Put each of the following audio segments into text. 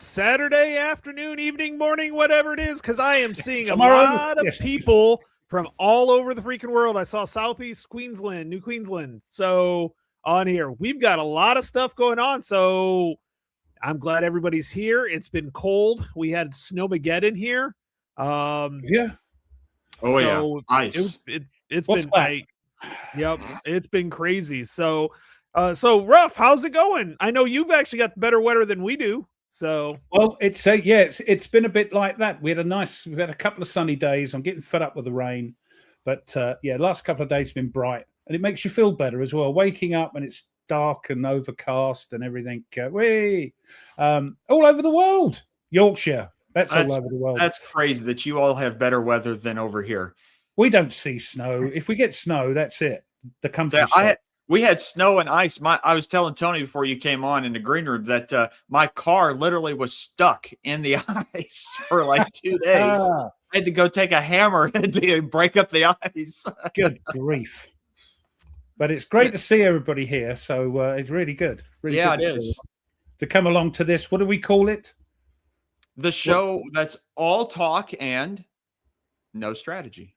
Saturday afternoon, evening, morning, whatever it is, because I am seeing Tomorrow. a lot of people from all over the freaking world. I saw Southeast Queensland, New Queensland. So on here, we've got a lot of stuff going on. So I'm glad everybody's here. It's been cold. We had Snowmageddon here. Yeah. Oh, so yeah. Ice. It's What's been that? Yep, it's been crazy. So Ruff, how's it going? I know you've actually got better weather than we do. So Well, it's been a bit like that. We've had a couple of sunny days. I'm getting fed up with the rain, but last couple of days have been bright, and it makes you feel better as well. Waking up and it's dark and overcast and everything. All over the world, Yorkshire. That's all over the world. That's crazy that you all have better weather than over here. We don't see snow. If we get snow, that's it. The country. We had snow and ice. I was telling Tony before you came on in the green room that my car literally was stuck in the ice for like 2 days. I had to go take a hammer to break up the ice. Good grief. But it's great to see everybody here. So it's really good. Really yeah, good it is. To come along to this. What do we call it? The show that's all talk and no strategy.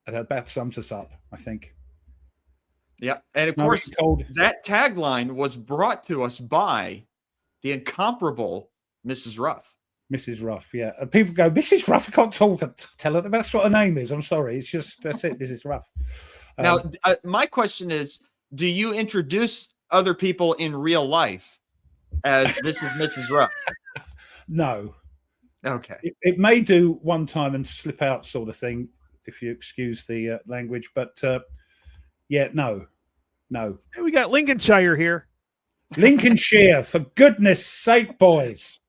That about sums us up, I think. Yeah, and of course, that tagline was brought to us by the incomparable Mrs. Ruff. Mrs. Ruff, yeah. And people go, Mrs. Ruff, I can't tell her that's what her name is. I'm sorry. It's just, that's it, Mrs. Ruff. Now, my question is, do you introduce other people in real life as this is Mrs. Ruff? No. Okay. It may do one time and slip out sort of thing, if you excuse the language, but no. Hey, we got Lincolnshire here. Lincolnshire, for goodness sake, boys.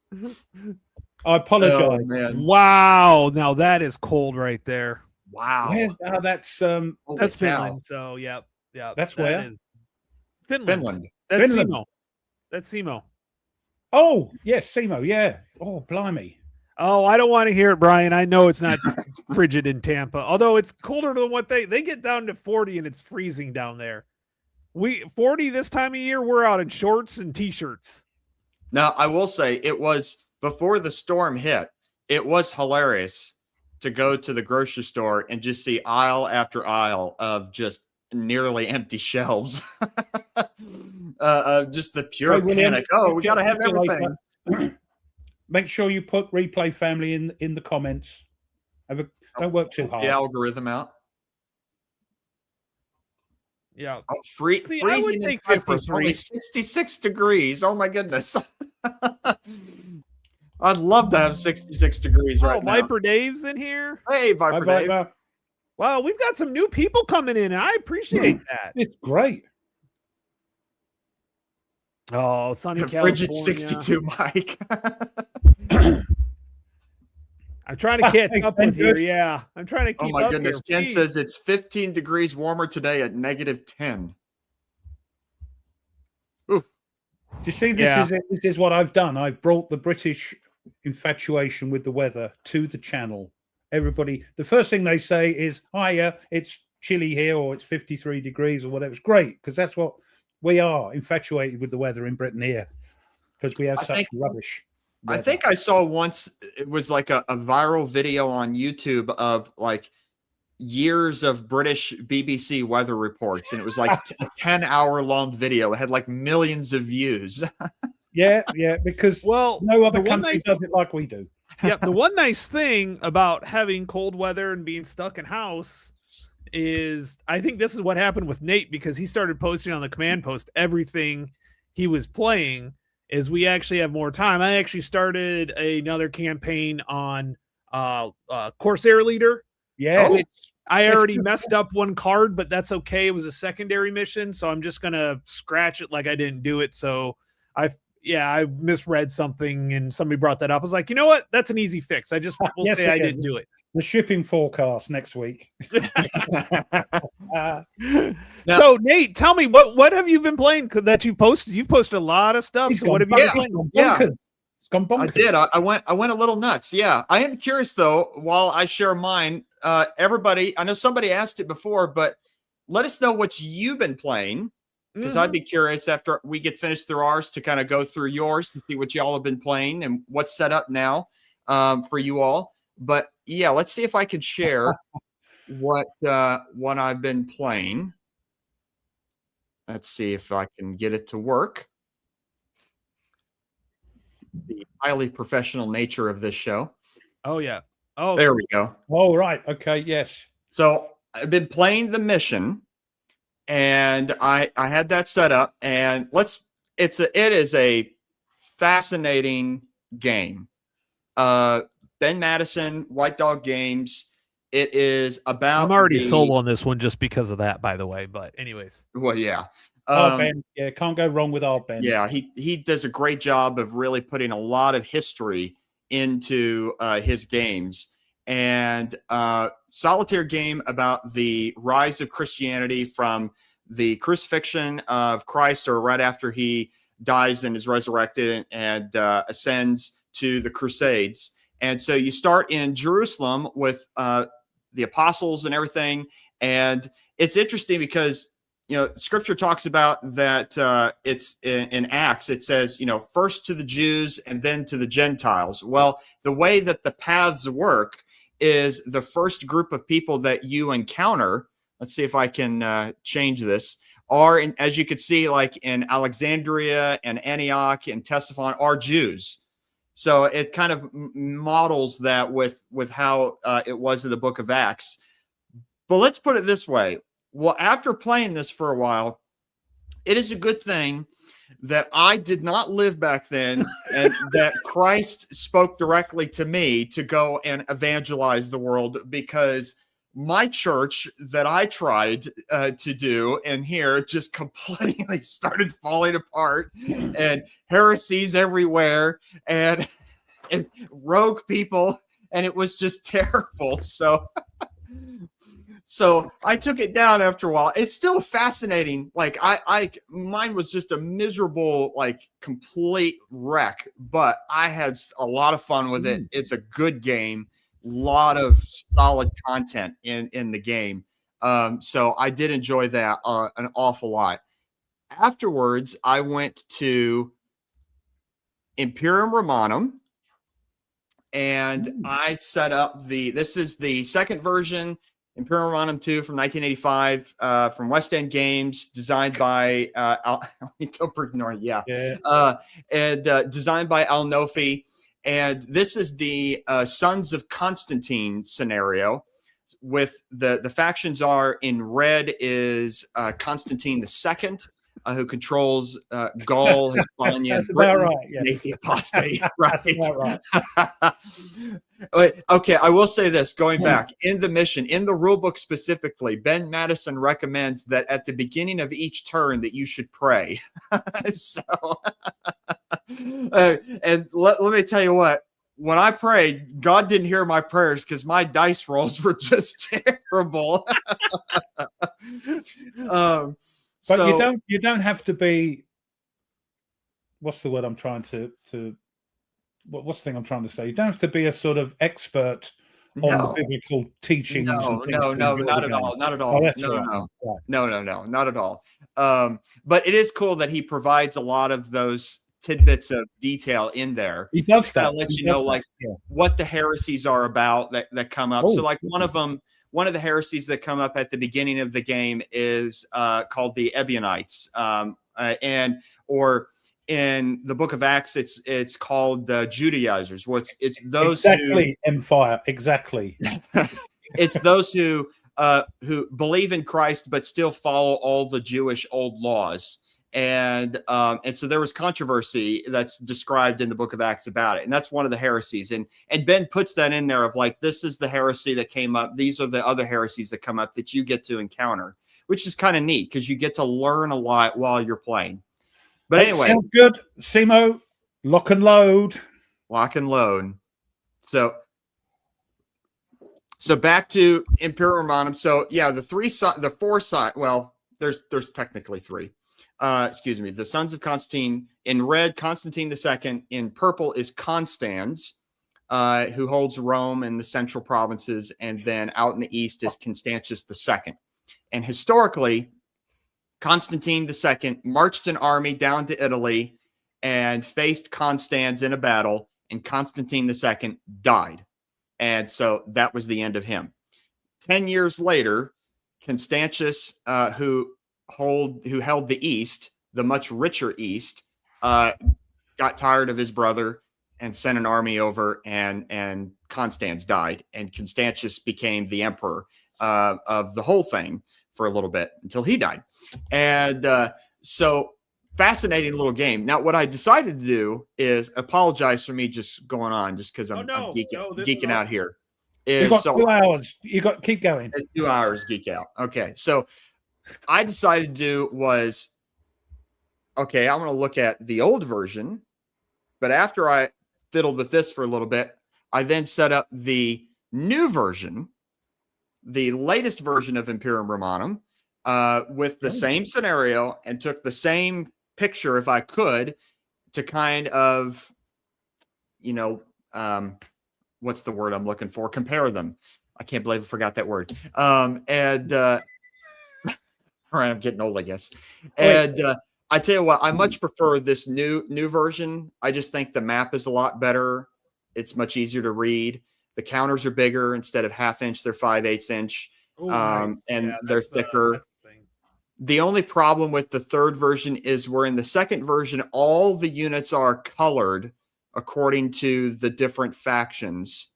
I apologize. Oh, man. Wow. Now that is cold right there. Wow. That's Finland. So yeah. That's where? Finland. That's Finland. Simo. That's Simo. Oh, yes, Simo, yeah. Oh, blimey. Oh, I don't want to hear it, Brian. I know it's not frigid in Tampa, although it's colder than what they get down to 40 and it's freezing down there. 40 this time of year, we're out in shorts and t-shirts. Now, I will say it was before the storm hit, it was hilarious to go to the grocery store and just see aisle after aisle of just nearly empty shelves. Just the pure panic. Oh, we got to have everything. Make sure you put Replay Family in the comments. Don't work too hard. The algorithm out. Yeah. Oh, freezing in Cyprus, only 66 degrees. Oh, my goodness. I'd love to have 66 degrees right now. Viper Dave's in here. Hey, Viper Dave. Wow, we've got some new people coming in, and I appreciate that. It's great. Oh, sunny California. Frigid 62, Mike. I'm trying to catch up with you. Yeah, I'm trying to keep up. Oh, my goodness. Ken says it's 15 degrees warmer today at -10. Ooh. Do you see this is what I've done? I've brought the British infatuation with the weather to the channel. Everybody, the first thing they say is, hiya, it's chilly here, or it's 53 degrees or whatever. It's great, because that's what we are, infatuated with the weather in Britain here, because we have such rubbish weather. I think I saw once, it was like a viral video on YouTube of like years of British BBC weather reports, and it was like a 10-hour-long video. It had like millions of views. yeah, because no other country does it like we do. Yeah, the one nice thing about having cold weather and being stuck in house is, I think this is what happened with Nate, because he started posting on the command post everything he was playing. Is we actually have more time. I actually started another campaign on Corsair Leader. Yeah. Which I already messed up one card, but that's okay. It was a secondary mission, so I'm just gonna scratch it like I didn't do it. So I misread something and somebody brought that up. I was like, you know what? That's an easy fix. I just will say I didn't do it. The shipping forecast next week. So Nate, tell me what have you been playing that you've posted? You've posted a lot of stuff. So what have you been playing? It's gone bonkers. I did. I went a little nuts. Yeah. I am curious though, while I share mine, everybody, I know somebody asked it before, but let us know what you've been playing. because I'd be curious after we get finished through ours to kind of go through yours to see what y'all have been playing and what's set up now for you all. But yeah, let's see if I can share what I've been playing. Let's see if I can get it to work. The highly professional nature of this show. Oh yeah. Oh, there we go. Oh, right. Okay. Yes. So I've been playing the mission, and I had that set up, and it is a fascinating game. Ben Madison, White Dog Games. It is about. I'm already sold on this one just because of that, by the way. But anyways. Well, yeah. Ben, yeah, can't go wrong with our Ben. Yeah, he does a great job of really putting a lot of history into his games. And solitaire game about the rise of Christianity from the crucifixion of Christ, or right after he dies and is resurrected and ascends to the Crusades. And so you start in Jerusalem with the apostles and everything. And it's interesting because, Scripture talks about that it's in Acts, it says, first to the Jews and then to the Gentiles. Well, the way that the paths work is the first group of people that you encounter, let's see if I can change this, are, as you could see, like in Alexandria and Antioch and Ctesiphon, are Jews. So it kind of models that with how it was in the book of Acts. But let's put it this way. Well, after playing this for a while, it is a good thing that I did not live back then and that Christ spoke directly to me to go and evangelize the world, because my church that I tried to do and here just completely started falling apart, and heresies everywhere and rogue people, and it was just terrible. So I took it down after a while. It's still fascinating. Like mine was just a miserable, like complete wreck, but I had a lot of fun with it. It's a good game. Lot of solid content in the game. So I did enjoy that an awful lot. Afterwards, I went to Imperium Romanum, and I set up this is the second version, Imperium Romanum 2 from 1985, from West End Games, designed by designed by Al Nofi. And this is the Sons of Constantine scenario, with the factions are in red is Constantine II, who controls Gaul, Hispania, That's Britain, about right. Yes. the apostate. Right. That's about right. Okay, I will say this, going back in the mission, in the rule book specifically, Ben Madison recommends that at the beginning of each turn that you should pray. So, and let me tell you what, when I prayed, God didn't hear my prayers because my dice rolls were just terrible. But you don't have to be. What's the word I'm trying to? What's the thing I'm trying to say? You don't have to be a sort of expert on the biblical teachings. No, not at all. Not at all. No, not at all. But it is cool that he provides a lot of those tidbits of detail in there. He does that. Let you know, what the heresies are about that come up. So, like one of the heresies that come up at the beginning of the game is called the Ebionites, or in the Book of Acts, it's called the Judaizers. It's those Empire exactly. It's those who believe in Christ but still follow all the Jewish old laws. And so there was controversy that's described in the Book of Acts about it. And that's one of the heresies. And Ben puts that in there of like, this is the heresy that came up. These are the other heresies that come up that you get to encounter, which is kind of neat because you get to learn a lot while you're playing. But anyway. Sounds good. Simo, lock and load. Lock and load. So back to Imperium Romanum. So yeah, the four side. Well, there's technically three. The Sons of Constantine. In red, Constantine II. In purple is Constans, who holds Rome and the central provinces. And then out in the east is Constantius II. And historically, Constantine II marched an army down to Italy and faced Constans in a battle, and Constantine II died. And so that was the end of him. 10 years later, Constantius, who held the East, the much richer East, got tired of his brother and sent an army over, and Constans died, and Constantius became the emperor of the whole thing for a little bit until he died. And so fascinating little game. Now, what I decided to do is apologize for me just going on, just because I'm geeking out here. You've got 2 hours. You got keep going. 2 hours geek out. Okay, so I decided to do was, okay, I'm going to look at the old version, but after I fiddled with this for a little bit, I then set up the new version, the latest version of Imperium Romanum, with the same scenario, and took the same picture, if I could, to kind of, what's the word I'm looking for? Compare them. I can't believe I forgot that word. All right, I'm getting old, I guess. And I tell you what, I much prefer this new version. I just think the map is a lot better. It's much easier to read. The counters are bigger. Instead of 1/2 inch, they're 5/8 inch. Nice. And they're thicker. The only problem with the third version is where in the second version, all the units are colored according to the different factions.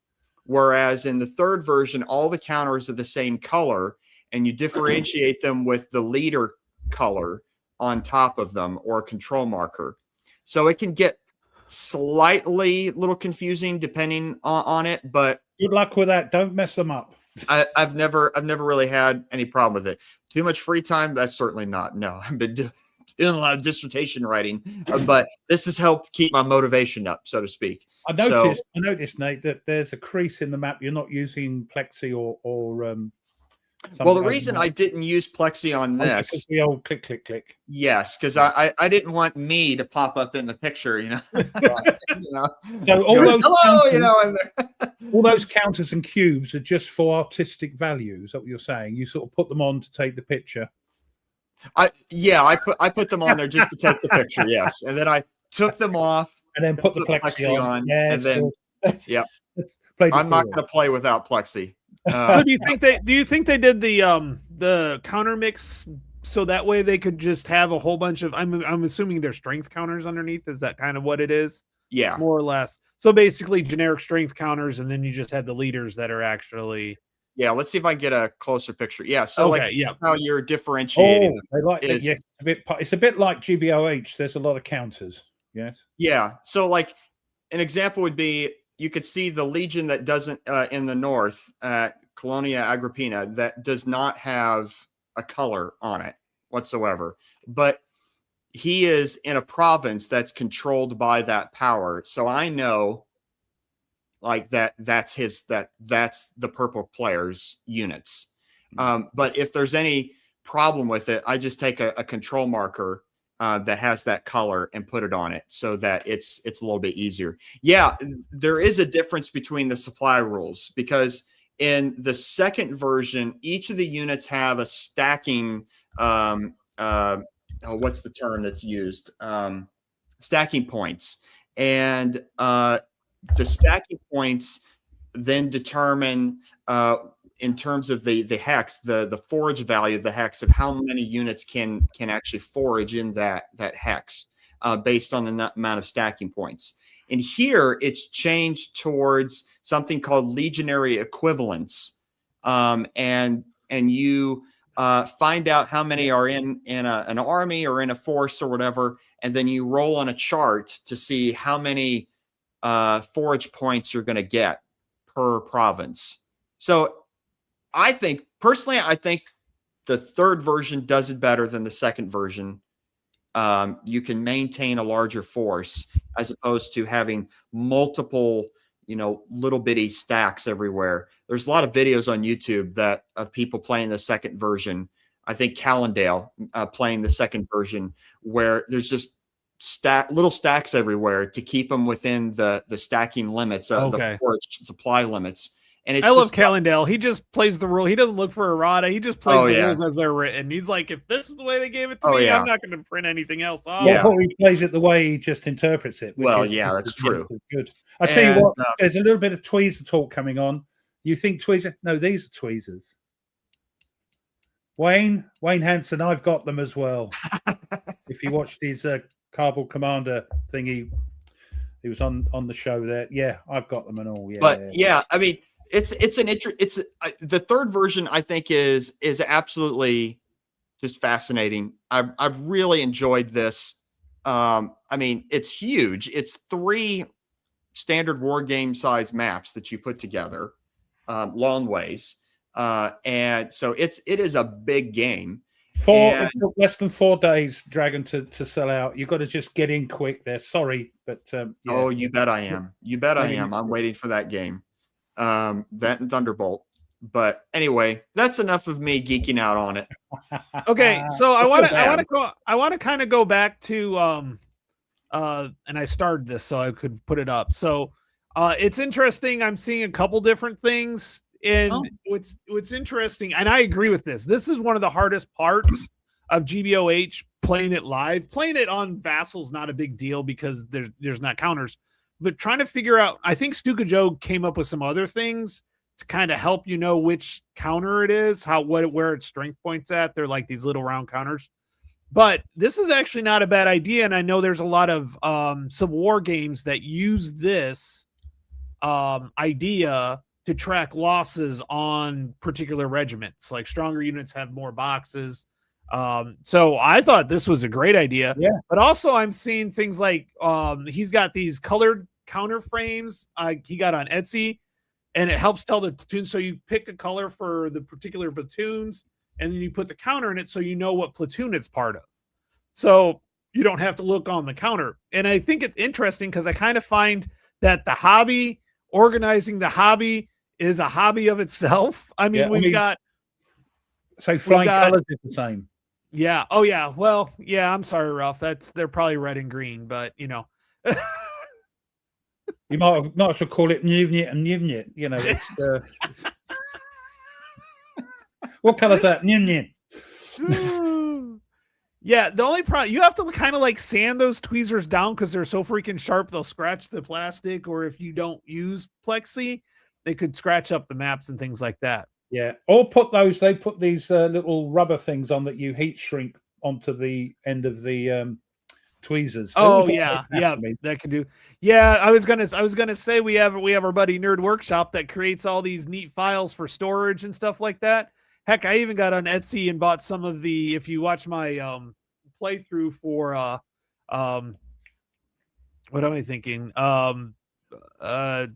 Whereas in the third version, all the counters are the same color, and you differentiate them with the leader color on top of them or a control marker. So it can get slightly a little confusing depending on it, but good luck with that. Don't mess them up. I've never really had any problem with it. Too much free time? That's certainly not. No, I've been doing a lot of dissertation writing, but this has helped keep my motivation up, so to speak. I noticed, Nate, that there's a crease in the map. You're not using Plexi or well, the reason I didn't use Plexi on this, because the old click, click, click. Yes, because I didn't want me to pop up in the picture, So all those counters, all those counters and cubes are just for artistic value. Is that what you're saying? You sort of put them on to take the picture. I put them on there just to take the picture. Yes, and then I took them off and then put the Plexi on. Yeah, and then I'm not going to play without Plexi. So do you think they did the counter mix so that way they could just have a whole bunch of I'm assuming there's strength counters underneath? Is that kind of what it is? Yeah, more or less. So basically generic strength counters, and then you just have the leaders that are actually. Yeah, let's see if I can get a closer picture. Yeah, so how you're differentiating. It's a bit like GBOH. There's a lot of counters. Yes. Yeah. So like an example would be, you could see the legion that doesn't in the north at Colonia Agrippina that does not have a color on it whatsoever, but he is in a province that's controlled by that power. So I know like that's the purple player's units. But if there's any problem with it, I just take a control marker that has that color and put it on it so that it's a little bit easier. Yeah, there is a difference between the supply rules, because in the second version, each of the units have a stacking, what's the term that's used? Stacking points. And the stacking points then determine in terms of the hex, the forage value of the hex, of how many units can actually forage in that hex based on the amount of stacking points. And here it's changed towards something called legionary equivalence, and you find out how many are in an army or in a force or whatever, and then you roll on a chart to see how many forage points you're going to get per province. So I think the third version does it better than the second version. You can maintain a larger force as opposed to having multiple, little bitty stacks everywhere. There's a lot of videos on YouTube of people playing the second version. I think Callendale playing the second version, where there's just little stacks everywhere to keep them within the stacking limits of the forage supply limits. And it's I love just Callendale. He just plays the rule. He doesn't look for errata. He just plays Oh, the yeah. rules as they're written. He's like, if this is the way they gave it to Oh, me, yeah. I'm not going to print anything else off. Yeah. Or he plays it the way he just interprets it. Which Well, is, yeah, that's true. Good. I tell And, you what, there's a little bit of tweezer talk coming on. You think tweezer? No, these are tweezers. Wayne Hansen, I've got them as well. If you watched his Cardboard Commander thing, he was on the show there. Yeah, I've got them and all. Yeah, But yeah, I mean, it's the third version. I think is absolutely just fascinating. I've really enjoyed this. I mean, it's huge. It's 3 standard war game size maps that you put together, long ways, and so it is a big game. It took less than 4 days, Dragon, to sell out. You've got to just get in quick there. Sorry, but yeah. Oh, you bet I am. You bet I am. I'm waiting for that game. That and Thunderbolt. But anyway, that's enough of me geeking out on it. Okay, so I want to kind of go back to and I started this so I could put it up. So it's interesting. I'm seeing a couple different things. And what's interesting, and I agree with this. This is one of the hardest parts of GBOH, playing it live. Playing it on Vassal's not a big deal because there's not counters. But trying to figure out, I think Stuka Joe came up with some other things to kind of help you know which counter it is, where its strength points at. They're like these little round counters. But this is actually not a bad idea, and I know there's a lot of Civil War games that use this idea to track losses on particular regiments. Like stronger units have more boxes. So I thought this was a great idea. Yeah. But also I'm seeing things like he's got these colored counter frames he got on Etsy, and it helps tell the platoon. So you pick a color for the particular platoons, and then you put the counter in it so you know what platoon it's part of. So you don't have to look on the counter. And I think it's interesting because I kind of find that organizing the hobby is a hobby of itself. I mean, we've got flying colors is the same. Yeah. Oh yeah. Well, yeah, I'm sorry, Ralph. They're probably red and green, but you know. You might as well call it Newt and Newt. You know, it's what color is that? Newt. Yeah, the only problem, you have to kind of like sand those tweezers down because they're so freaking sharp they'll scratch the plastic, or if you don't use plexi, they could scratch up the maps and things like that. Yeah, or they put these little rubber things on that you heat shrink onto the end of the tweezers. Oh yeah, that can do. Yeah, I was gonna say we have our buddy Nerd Workshop that creates all these neat files for storage and stuff like that. Heck, I even got on Etsy and bought some of the. If you watch my playthrough for what am I thinking?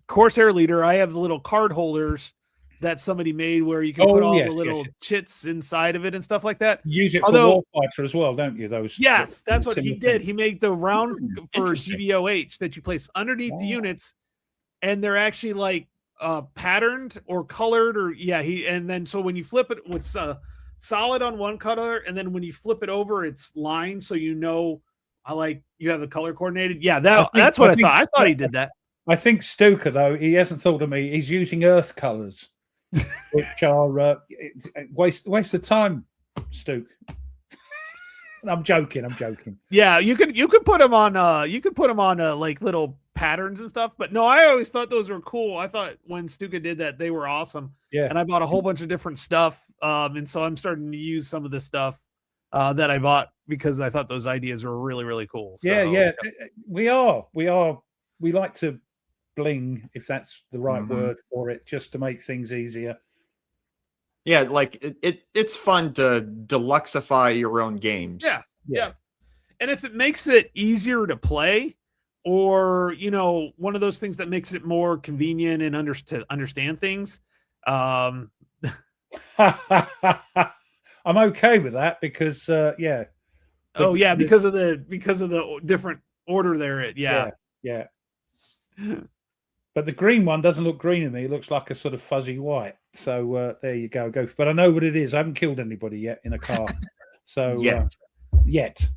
Corsair Leader, I have the little card holders that somebody made where you can put all the little chits inside of it and stuff like that. Use it for Warfighter as well, don't you? Those. Yes, that's what he did. He made the round for GBOH that you place underneath the units, and they're actually like patterned or colored, or and then so when you flip it, it's solid on one color, and then when you flip it over, it's lined, so you know, you have the color coordinated. Yeah, that's what I thought. I thought he did that. I think Stuka, though, he hasn't thought of me. He's using earth colors, which are waste of time, Stuke. I'm joking. Yeah, you could put them on like little patterns and stuff, but no, I always thought those were cool. I thought when Stuka did that, they were awesome. Yeah, and I bought a whole bunch of different stuff, and so I'm starting to use some of the stuff that I bought because I thought those ideas were really, really cool. So, yeah, we like to bling, if that's the right word for it, just to make things easier. Yeah, like it's fun to deluxify your own games. Yeah. And if it makes it easier to play, or one of those things that makes it more convenient and to understand things, I'm okay with that because because of the different order there. Yeah. But the green one doesn't look green to me. It looks like a sort of fuzzy white. So there you go. But I know what it is. I haven't killed anybody yet in a car. So yet.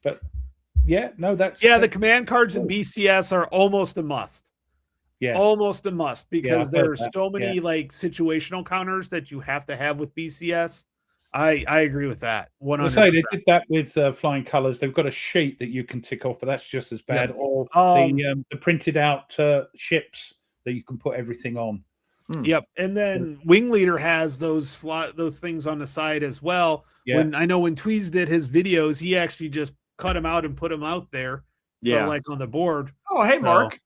But yeah, no, that's the command cards in BCS are almost a must. Yeah. almost a must because I've there heard are that. so many like situational counters that you have to have with BCS. I agree with that. I say they did that with Flying Colors. They've got a sheet that you can tick off, but that's just as bad. Yep. Or the printed out ships that you can put everything on. Yep. And then Wing Leader has those things on the side as well. Yeah. When Tweez did his videos, he actually just cut them out and put them out there. So like on the board. Oh, hey, Mark.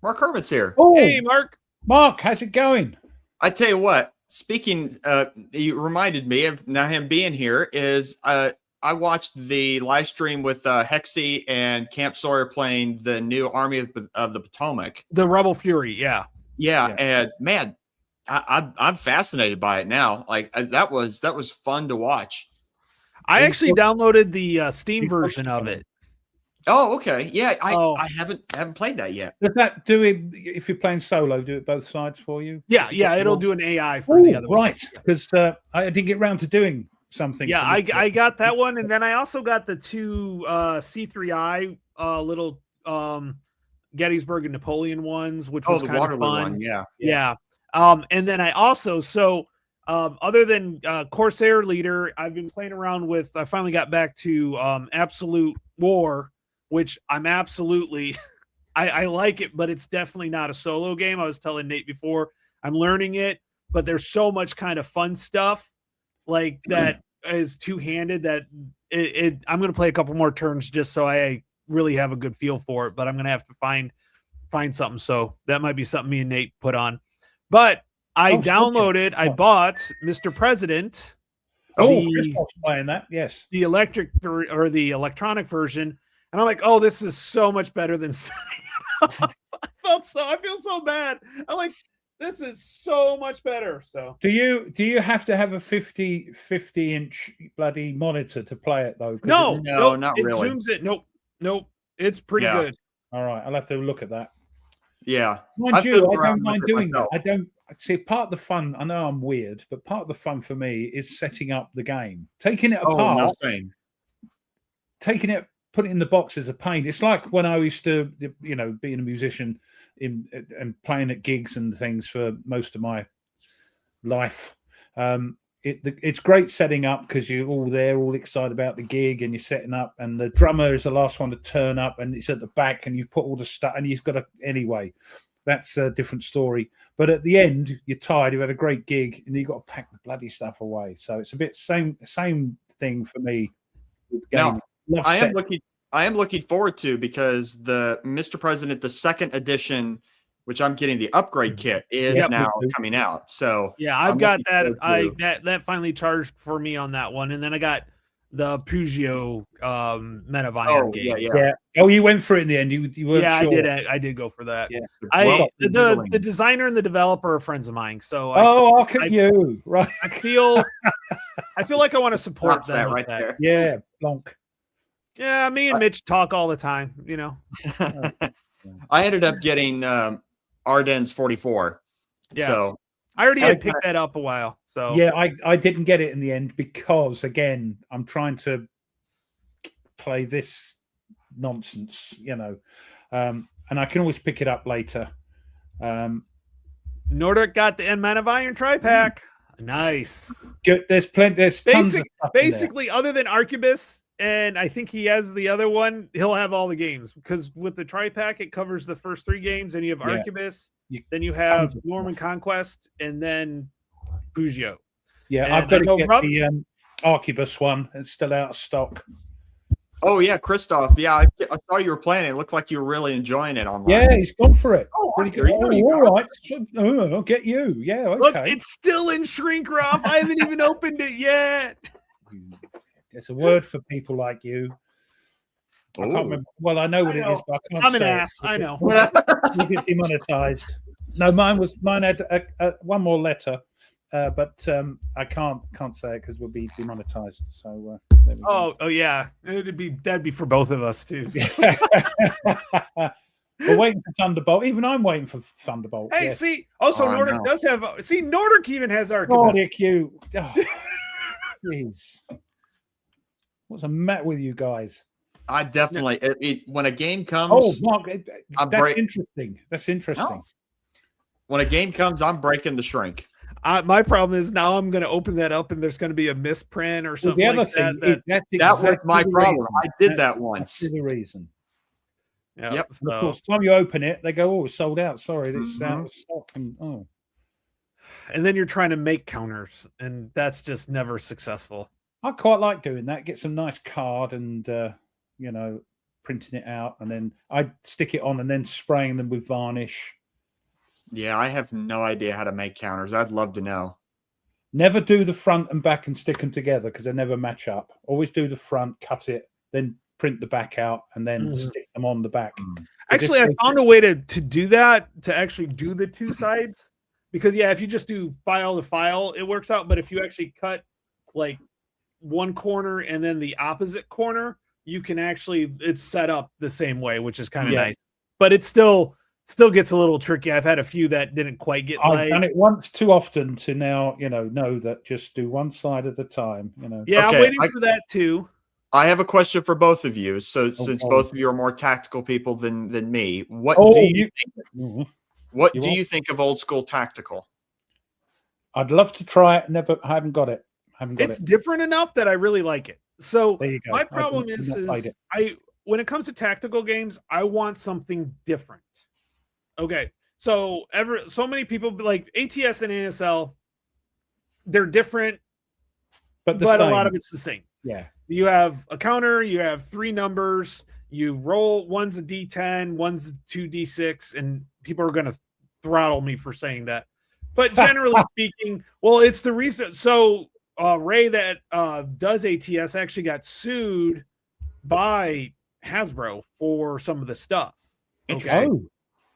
Mark Hermit's here. Oh, hey, Mark. Mark, how's it going? I tell you what, speaking, you reminded me of now him being here is I watched the live stream with Hexy and Camp Sawyer playing the new Army of the Potomac. The Rebel Fury, yeah. And man, I'm fascinated by it now. Like that was fun to watch. I actually downloaded the Steam version of it. Oh, okay. Yeah, I haven't played that yet. Does that do it if you're playing solo? Do it both sides for you? Yeah, it'll do an AI for the other right? Because I didn't get around to doing something. Yeah, I got that one, and then I also got the two C3I little Gettysburg and Napoleon ones, which was kind of fun. One, yeah. And then I also other than Corsair Leader, I've been playing around with. I finally got back to Absolute War, which I'm absolutely. I like it, but it's definitely not a solo game. I was telling Nate before, I'm learning it, but there's so much kind of fun stuff like that is two-handed that I'm going to play a couple more turns just so I really have a good feel for it, but I'm going to have to find something. So that might be something me and Nate put on. But I bought Mr. President. Christopher's playing that. Yes. The electric or the electronic version. And I'm like, oh, this is so much better than setting it up. I feel so bad. I'm like, this is so much better. So do you have to have a 50-inch bloody monitor to play it though? No, not really. It zooms it. Nope. It's pretty good. All right, I'll have to look at that. Yeah. Mind you, I don't mind doing that. I don't see part of the fun. I know I'm weird, but part of the fun for me is setting up the game, taking it apart, putting it in the box is a pain. It's like when I used to, being a musician and playing at gigs and things for most of my life. It's great setting up because you're all there, all excited about the gig, and you're setting up, and the drummer is the last one to turn up, and it's at the back, and you've put all the stuff, and you've got to anyway. That's a different story. But at the end, you're tired. You had a great gig, and you've got to pack the bloody stuff away. So it's a bit same thing for me with game. Now, I am looking forward to, because the Mr. President, the second edition, which I'm getting the upgrade kit, is now coming out. So yeah, I've got that. That finally charged for me on that one, and then I got the Peugeot Metavine game. Yeah. Oh, you went for it in the end. You weren't sure. I did go for that. Yeah. The designer and the developer are friends of mine. So look at you. Right. I feel like I want to support them that right there. Yeah, Blanc. Yeah, me and Mitch talk all the time, I ended up getting Ardennes 44. Yeah. So I already had picked that up a while. So yeah, I didn't get it in the end because, again, I'm trying to play this nonsense, and I can always pick it up later. Nordic got the Man of Iron tri-pack. Nice. Good. There's plenty. There's tons of stuff basically, other than Arquebus, and I think he has the other one, he'll have all the games, because with the tri-pack, it covers the first 3 games, and you have Arquebus, then you have Norman Conquest, and then Peugeot. Yeah, and I've got to get the Arquebus one. It's still out of stock. Oh, yeah, Christoph. Yeah, I saw you were playing it. It looked like you were really enjoying it online. Yeah, he's gone for it. Oh, all right. I'll get you. Yeah, okay. Look, it's still in shrink wrap. I haven't even opened it yet. It's a word for people like you. I can't remember. Well, I know what it is, but I can't I'm say an ass. I know. You get demonetized. No, mine had one more letter, but I can't say it because we'll be demonetized. So there we go. Oh yeah, that'd be for both of us too. We're waiting for Thunderbolt. Even I'm waiting for Thunderbolt. Hey, see, also Nordic does have. See, Nordic even has Arquebus. Nordic, you. Oh, jeez. What's the matter with you guys? I definitely when a game comes. Oh, Mark, that's interesting. That's interesting. When a game comes, I'm breaking the shrink. My problem is now I'm going to open that up and there's going to be a misprint or something like that. That was my problem. I did that once. That's the reason. Yep. So. Of course, time you open it, they go, "Oh, it's sold out. Sorry, it's out of stock." And then you're trying to make counters, and that's just never successful. I quite like doing that. Get some nice card and printing it out, and then I stick it on, and then spraying them with varnish. Yeah, I have no idea how to make counters. I'd love to know. Never do the front and back and stick them together because they never match up. Always do the front, cut it, then print the back out, and then stick them on the back. Actually, I found a way to do that, to actually do the two sides. Because, if you just do file to file, it works out. But if you actually cut like one corner and then the opposite corner, you can actually, it's set up the same way, which is kind of nice. But it still gets a little tricky. I've had a few that didn't quite get I've done it once too often to now, know that just do one side at a time, Yeah, okay, I'm waiting for that too. I have a question for both of you. So since both of you are more tactical people than me, what do you think? What do you think of Old School Tactical? I'd love to try it. I haven't got it. It's different enough that I really like it. So there you go. My problem is when it comes to tactical games, I want something different. Okay. So so many people like ATS and ASL, they're different, but a lot of it's the same. Yeah. You have a counter, you have 3 numbers, you roll, one's a D10, one's 2D6, and people are going to throttle me for saying that. But generally speaking, well, it's the reason. So Ray that does ATS actually got sued by Hasbro for some of the stuff. Okay.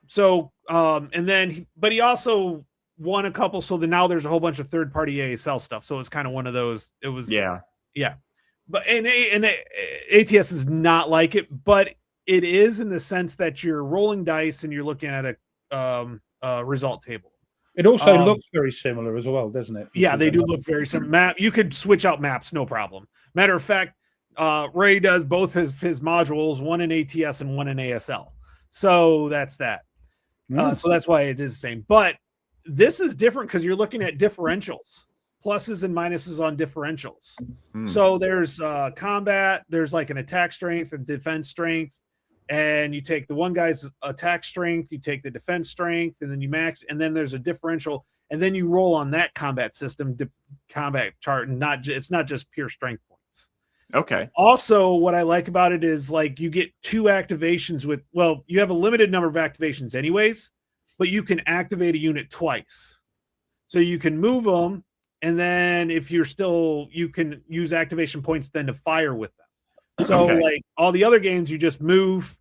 So, and then, but he also won a couple. So now there's a whole bunch of third-party ASL stuff. So it's kind of one of those. It was, yeah. But and ATS is not like it, but it is in the sense that you're rolling dice and you're looking at a result table. It also looks very similar as well, doesn't it? Yeah, they do look very similar. You could switch out maps, no problem. Matter of fact, Ray does both his modules, one in ATS and one in ASL. So that's that. So that's why it is the same. But this is different because you're looking at differentials, pluses and minuses on differentials. So there's combat, there's like an attack strength and defense strength. And you take the one guy's attack strength, you take the defense strength, and then you max, and then there's a differential, and then you roll on that combat system, combat chart, and it's not just pure strength points. Okay. Also, what I like about it is like you get 2 activations you have a limited number of activations anyways, but you can activate a unit twice. So you can move them, and then if you're still, you can use activation points then to fire with them. So like all the other games, you just move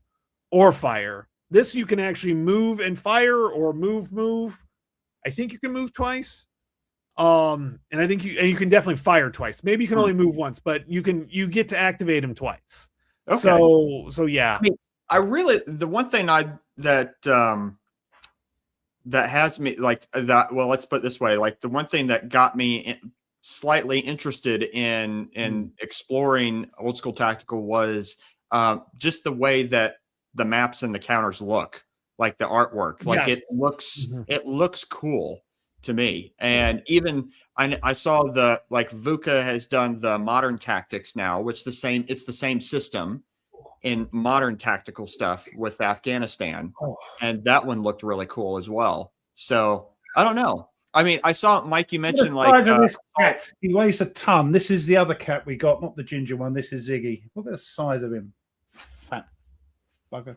or fire. This you can actually move and fire, or move. I think you can move twice. And I think you can definitely fire twice. Maybe you can only move once, but you get to activate them twice. Okay. So yeah. I really, the one thing that has me like that. Well, let's put it this way. Like the one thing that got me slightly interested in exploring Old School Tactical was just the way that the maps and the counters look, like the artwork. Like it looks cool to me. And even I saw VUCA has done the modern tactics now, which it's the same system in modern tactical stuff with Afghanistan. And that one looked really cool as well. So I don't know. I mean, I saw Mike, you mentioned this cat. He weighs a ton. This is the other cat we got, not the ginger one. This is Ziggy. Look at the size of him. Fat bugger.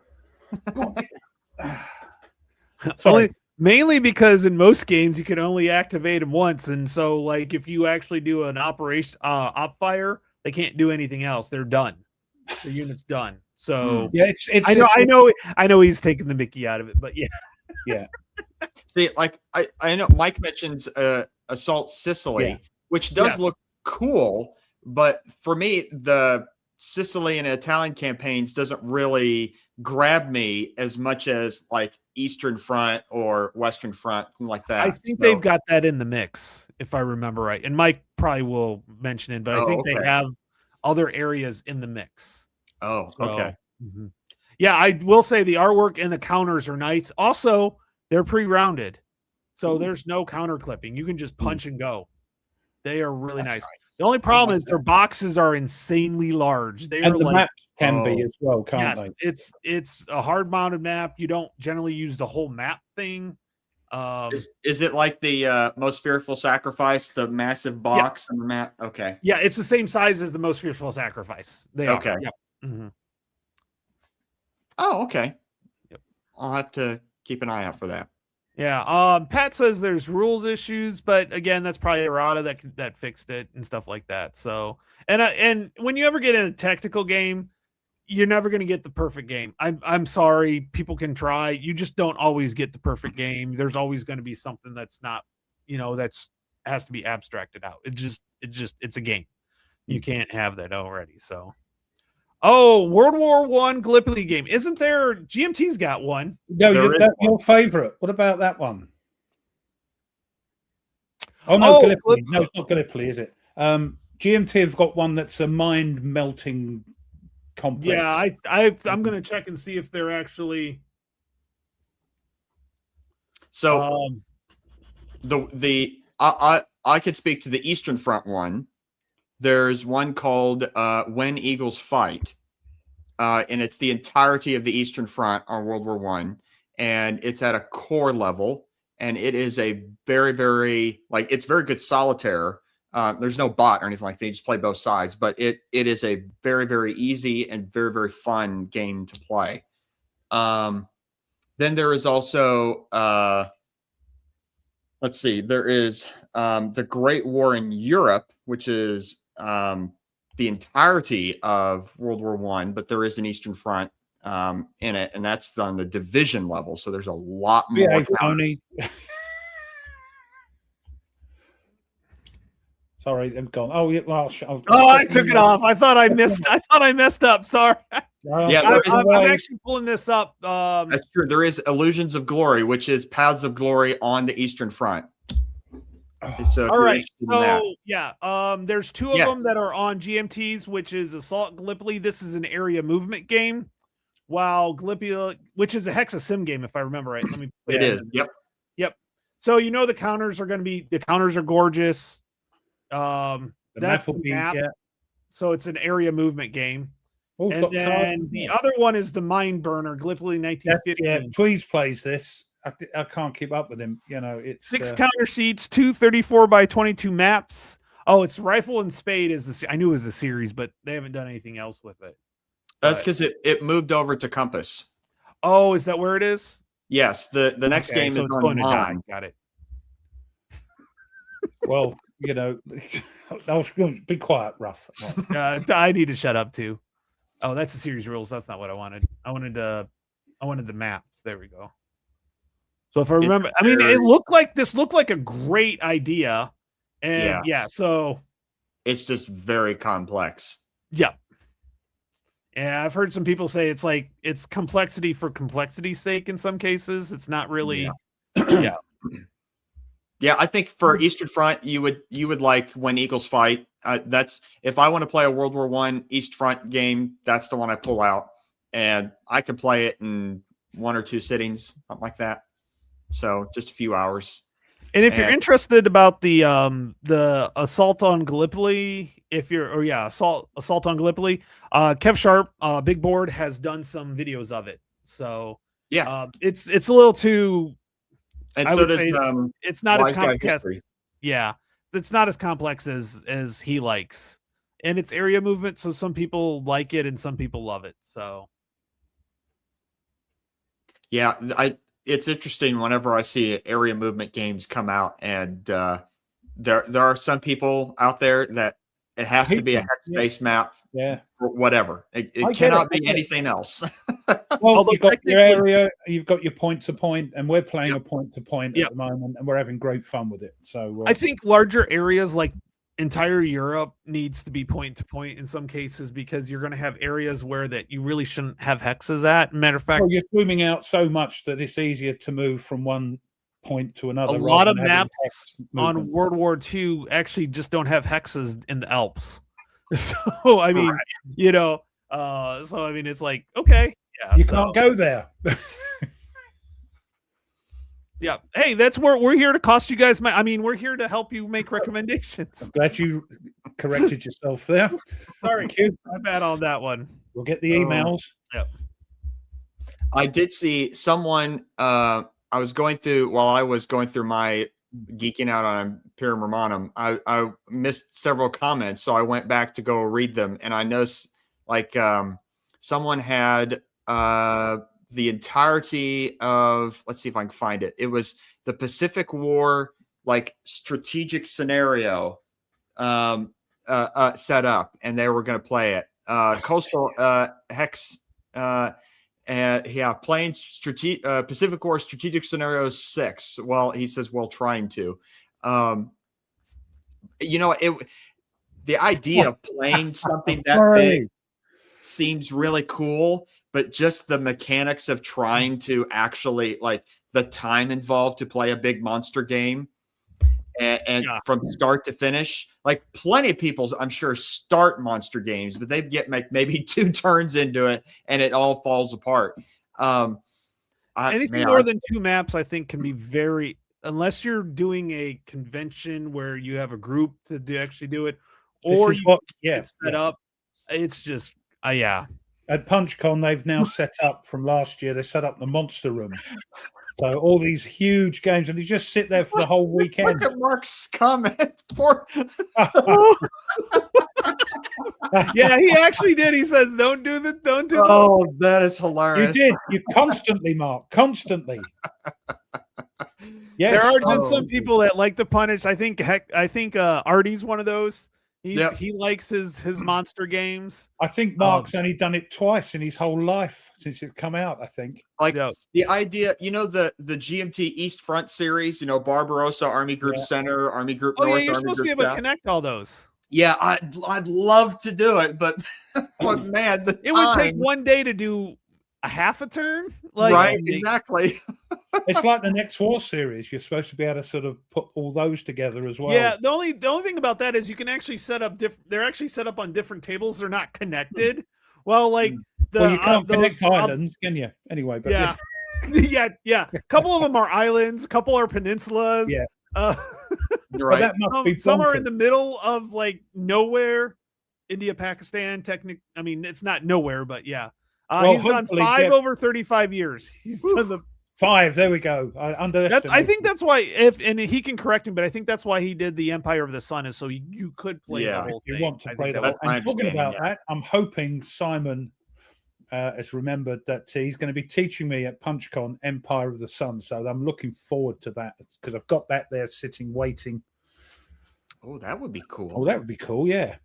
Mainly because in most games you can only activate them once, and so like if you actually do an operation op fire, they can't do anything else. They're done. The unit's done. So yeah, I know he's taking the Mickey out of it, but yeah. See, like I know Mike mentions Assault Sicily, which does look cool, but for me, the Sicily and Italian campaigns doesn't really grab me as much as like Eastern Front or Western Front, something like that. I think they've got that in the mix, if I remember right. And Mike probably will mention it, but I think they have other areas in the mix. Oh, So, okay. mhm. Yeah, I will say the artwork and the counters are nice. Also, they're pre-rounded, so Ooh. there's no counter clipping. You can just punch and go. They are really That's nice. nice. The only problem like is their boxes are insanely large. They And are the like, maps can be Oh. as well, can't yes, they? it's a hard mounted map. You don't generally use the whole map thing. Is it like the Most Fearful Sacrifice, the massive box and the map? Okay. Yeah, it's the same size as the Most Fearful Sacrifice. They are. Okay. Yeah. Mhm. Oh, okay. Yep. I'll have to keep an eye out for that. Yeah. Pat says there's rules issues, but again, that's probably errata that fixed it and stuff like that. So, and when you ever get in a technical game, you're never going to get the perfect game. I'm sorry, people can try. You just don't always get the perfect game. There's always going to be something that's not, that's has to be abstracted out. It's a game. You can't have that already. So, World War I Gallipoli game. Isn't there? GMT's got one. No, that's your favorite. What about that one? Oh no, Gallipoli. No, it's not Gallipoli, is it? GMT have got one that's a mind melting complex. Yeah, I'm gonna check and see if they're actually. So I could speak to the Eastern Front one. There's one called When Eagles Fight, and it's the entirety of the Eastern Front on World War I, and it's at a core level, and it is a very, very it's very good solitaire. There's no bot or anything like that. You just play both sides, but it is a very, very easy and very, very fun game to play. Then there is also, let's see, there is the Great War in Europe, which is the entirety of World War I, but there is an Eastern Front in it, and that's on the division level. So there's a lot more. Yeah, Tony. Sorry, they've gone. Oh, yeah. Well, I took it off. I thought I messed up. Sorry. Yeah, I'm actually pulling this up. That's true. There is Illusions of Glory, which is Paths of Glory on the Eastern Front. So all right. So yeah, there's two of them that are on GMTs, which is Assault Gallipoli. This is an area movement game, while Gallipoli, which is a Hexa sim game, if I remember right. Let me. It is. Yep. So the counters are going to be gorgeous. That's the map. Yeah. So it's an area movement game. Oh, and then the other one is the Mind Burner, Gallipoli 1950. Yeah, Tweez plays this. I can't keep up with him. It's 6 counter seats, 2 34 by 22 maps. Oh, it's Rifle and Spade I knew it was a series, but they haven't done anything else with it. That's because it moved over to Compass. Oh, is that where it is? Yes. The next game is going to die. Got it. Well, be quiet, Ruff. I need to shut up too. Oh, that's the series rules. That's not what I wanted. I wanted the maps. There we go. So if I remember, it looked like a great idea, and so it's just very complex. Yeah. Yeah, I've heard some people say it's complexity for complexity's sake in some cases. It's not really. Yeah. Yeah, I think for Eastern Front, you would like When Eagles Fight. That's if I want to play a World War I East Front game, that's the one I pull out, and I can play it in 1 or 2 sittings, something like that. So just a few hours. And if you're interested about the Assault on Gallipoli, Assault on Gallipoli, Kev Sharp, Big Board has done some videos of it. So it's a little too. And so does it's not as complex. Yeah, it's not as complex as he likes, and it's area movement. So some people like it and some people love it. So yeah, it's interesting whenever I see area movement games come out, and there are some people out there that it has to be a hex-based map. Yeah. Or whatever. It cannot be anything else. Well, you've got your area, you've got your point-to-point, and we're playing a point-to-point at the moment, and we're having great fun with it. So I think larger areas like entire Europe needs to be point-to-point in some cases, because you're going to have areas where that you really shouldn't have hexes at. Matter of fact, you're zooming out so much that it's easier to move from one point to another. A lot of maps on World War II actually just don't have hexes in the Alps. So, So I mean, it's like, okay, yeah, You can't go there. Yeah. Hey, that's where we're here to cost you guys. I mean, we're here to help you make recommendations. Glad you corrected yourself there. Sorry, Thank you. my bad on that one. We'll get the emails. Yeah. I did see someone. I was going through my geeking out on Imperium Romanum. I missed several comments, so I went back to go read them, and I noticed like someone had the entirety of, let's see if I can find it. It was the Pacific War like strategic scenario set up, and they were going to play it. Coastal Hex. And yeah, playing Pacific War Strategic Scenario 6. Well, he says, well, trying to. The idea of playing something that big seems really cool, but just the mechanics of trying to actually, like, the time involved to play a big monster game and from start to finish, like plenty of people, I'm sure, start monster games, but they get maybe 2 turns into it and it all falls apart. Anything more than 2 maps, I think, can be very, unless you're doing a convention where you have a group to actually do it, or set up. It's just, At PunchCon, they've now set up from last year. They set up the Monster Room. So all these huge games, and they just sit there for the whole weekend. Look at Mark's comment. Yeah, he actually did. He says, "Don't do it." Oh, that is hilarious. You did. You constantly, Mark. Constantly. Yes. There are just some people that like to punish. I think Artie's one of those. He likes his monster games. I think Mark's only done it twice in his whole life since it's come out, I think. Like the idea, the GMT East Front series, Barbarossa, Army Group Center, Army Group North. You're supposed to be able to connect all those. Yeah, I'd love to do it, but man, it would take one day to do a half a turn. Right, exactly. It's like the Next War series. You're supposed to be able to sort of put all those together as well. Yeah, the only thing about that is you can actually set up they're actually set up on different tables. They're not connected. Well, you can't connect islands, can you? Anyway, but yeah. A couple of them are islands, a couple are peninsulas. Yeah. You're right. That must be some are in the middle of like nowhere, India, Pakistan. I mean, it's not nowhere, but yeah. He's done 5 over 35 years. He's done the 5. There we go. I think that's why. And he can correct me, but I think that's why he did the Empire of the Sun, is so you could play the whole thing. You want to play that. And talking about that, I'm hoping Simon has remembered that he's going to be teaching me at PunchCon Empire of the Sun. So I'm looking forward to that because I've got that there sitting waiting. Oh, that would be cool. Oh, that would be cool. Yeah.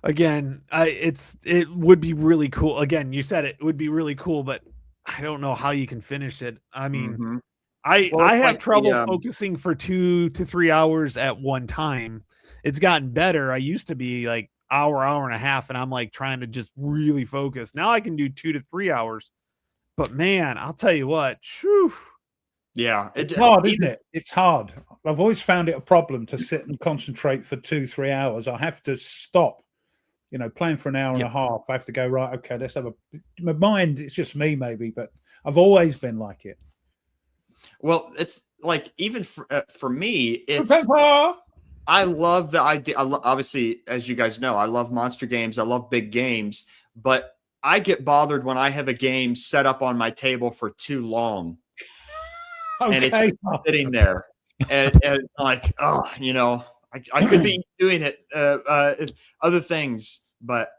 Again, it would be really cool. Again, you said it would be really cool, but I don't know how you can finish it. I mean, I have trouble focusing for 2 to 3 hours at one time. It's gotten better. I used to be like hour and a half, and I'm like trying to just really focus. Now I can do 2 to 3 hours. But man, I'll tell you what. Whew. Yeah, it's hard, isn't it? It's hard. I've always found it a problem to sit and concentrate for 2-3 hours. I have to stop. Playing for an hour and a half, I have to go, right, okay, let's have my mind, it's just me maybe, but I've always been like it. Well, it's like, even for me, I love the idea. Obviously, as you guys know, I love monster games. I love big games, but I get bothered when I have a game set up on my table for too long. Okay. And it's sitting there and like, I could be doing it, other things, but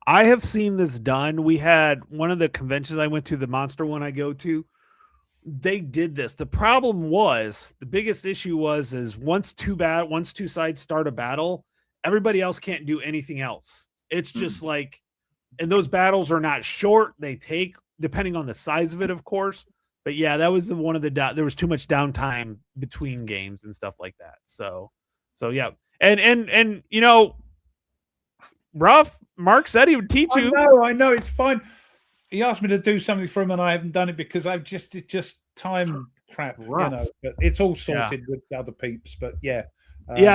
I have seen this done. We had one of the conventions I went to, the monster one I go to, they did this. The problem was, the biggest issue is once two sides start a battle, everybody else can't do anything else. It's just like, and those battles are not short. They take, depending on the size of it, of course. But yeah, that was one of there was too much downtime between games and stuff like that. So yeah, and rough. Mark said he would teach you. I know, it's fine. He asked me to do something for him, and I haven't done it because it's just time crap, But it's all sorted with the other peeps. But yeah,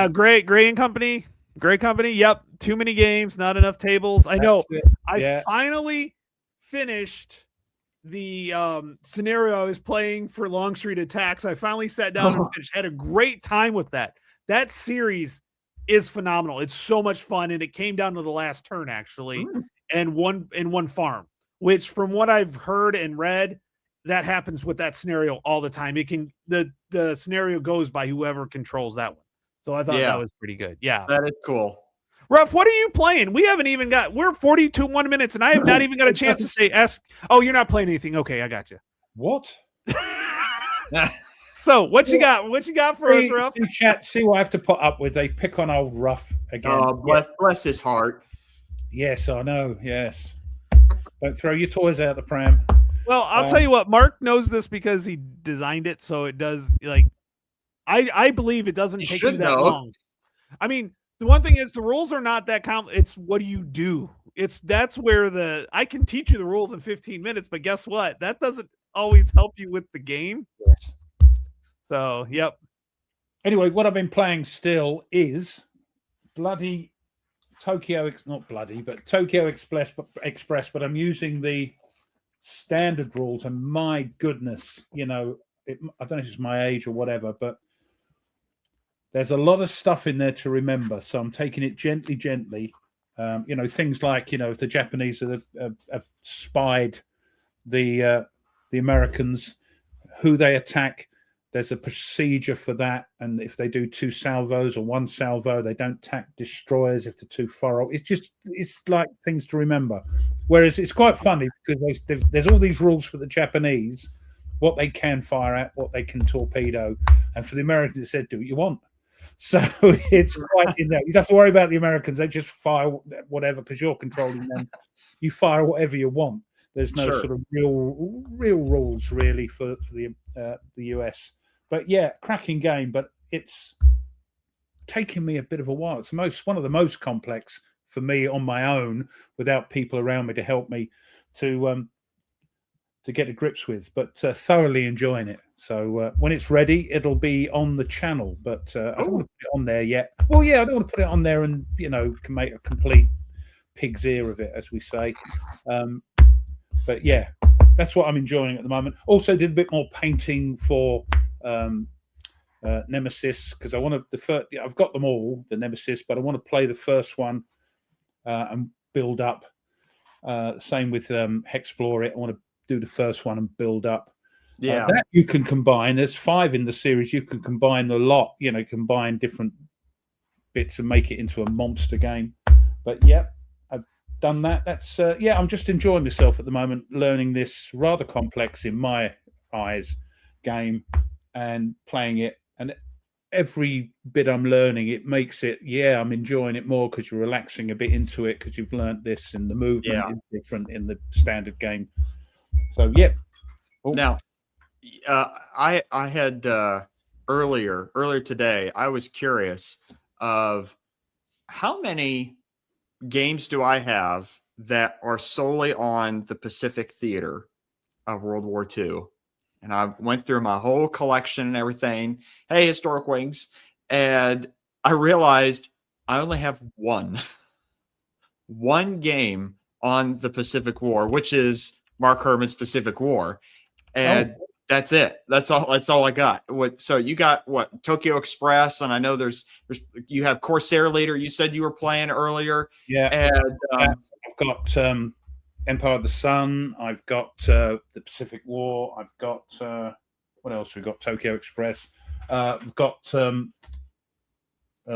Gray and Company. Great company. Yep. Too many games, not enough tables. I know. I finally finished the scenario I was playing for Long Street Attacks. I finally sat down and finished. Had a great time with that. That series is phenomenal. It's so much fun, and it came down to the last turn actually, and one farm. Which, from what I've heard and read, that happens with that scenario all the time. It can the scenario goes by whoever controls that one. So I thought that was pretty good. Yeah, that is cool. Ruff, what are you playing? We haven't even got. We're 1 minutes, and I have not even got a chance to say. Oh, you're not playing anything. Okay, I got you. What? So what you got? What you got for us, Ruff? In chat, see what I have to put up with. They pick on old Ruff again. Oh, bless his heart. Yes, I know. Yes. Don't throw your toys out the pram. Well, I'll tell you what. Mark knows this because he designed it, so it does. Like, I believe it doesn't take you that long. I mean, the one thing is the rules are not that it's what do you do? That's where I can teach you the rules in 15 minutes, but guess what? That doesn't always help you with the game. Yes. So, yep. Anyway, what I've been playing still is bloody Tokyo Express, but I'm using the standard rules, and my goodness, I don't know if it's my age or whatever, but there's a lot of stuff in there to remember. So I'm taking it gently. Things like, if the Japanese have spied the Americans, who they attack, there's a procedure for that. And if they do 2 salvos or 1 salvo, they don't attack destroyers if they're too far off. It's like things to remember. Whereas it's quite funny because there's all these rules for the Japanese, what they can fire at, what they can torpedo. And for the Americans, it said, do what you want. So it's quite in there. You don't have to worry about the Americans. They just fire whatever because you're controlling them. You fire whatever you want. There's no sort of real rules really for the US. But yeah, cracking game. But it's taken me a bit of a while. It's one of the most complex for me on my own without people around me to help me to get to grips with. But thoroughly enjoying it. So when it's ready, it'll be on the channel. But I don't want to put it on there yet. Well, yeah, I don't want to put it on there and can make a complete pig's ear of it, as we say. But yeah, that's what I'm enjoying at the moment. Also did a bit more painting for Nemesis because I want to. I've got them all, the Nemesis, but I want to play the first one and build up. Same with Hexplore it. I want to do the first one and build up. Yeah, that you can combine. There's 5 in the series. You can combine the lot. Combine different bits and make it into a monster game. But yeah, I've done that. That's I'm just enjoying myself at the moment, learning this rather complex in my eyes game and playing it. And every bit I'm learning, it makes it. Yeah, I'm enjoying it more because you're relaxing a bit into it because you've learned this and the movement is different in the standard game. So yeah. Now, I had earlier today. I was curious of how many games do I have that are solely on the Pacific Theater of World War II, and I went through my whole collection and everything. Hey, Historic Wings, and I realized I only have one game on the Pacific War, which is Mark Herman's Pacific War, and that's it. That's all I got. So you got what? Tokyo Express, and I know you have Corsair Leader. You said you were playing earlier. Yeah, and I've got Empire of the Sun. I've got the Pacific War. I've got what else? We've got Tokyo Express. We've got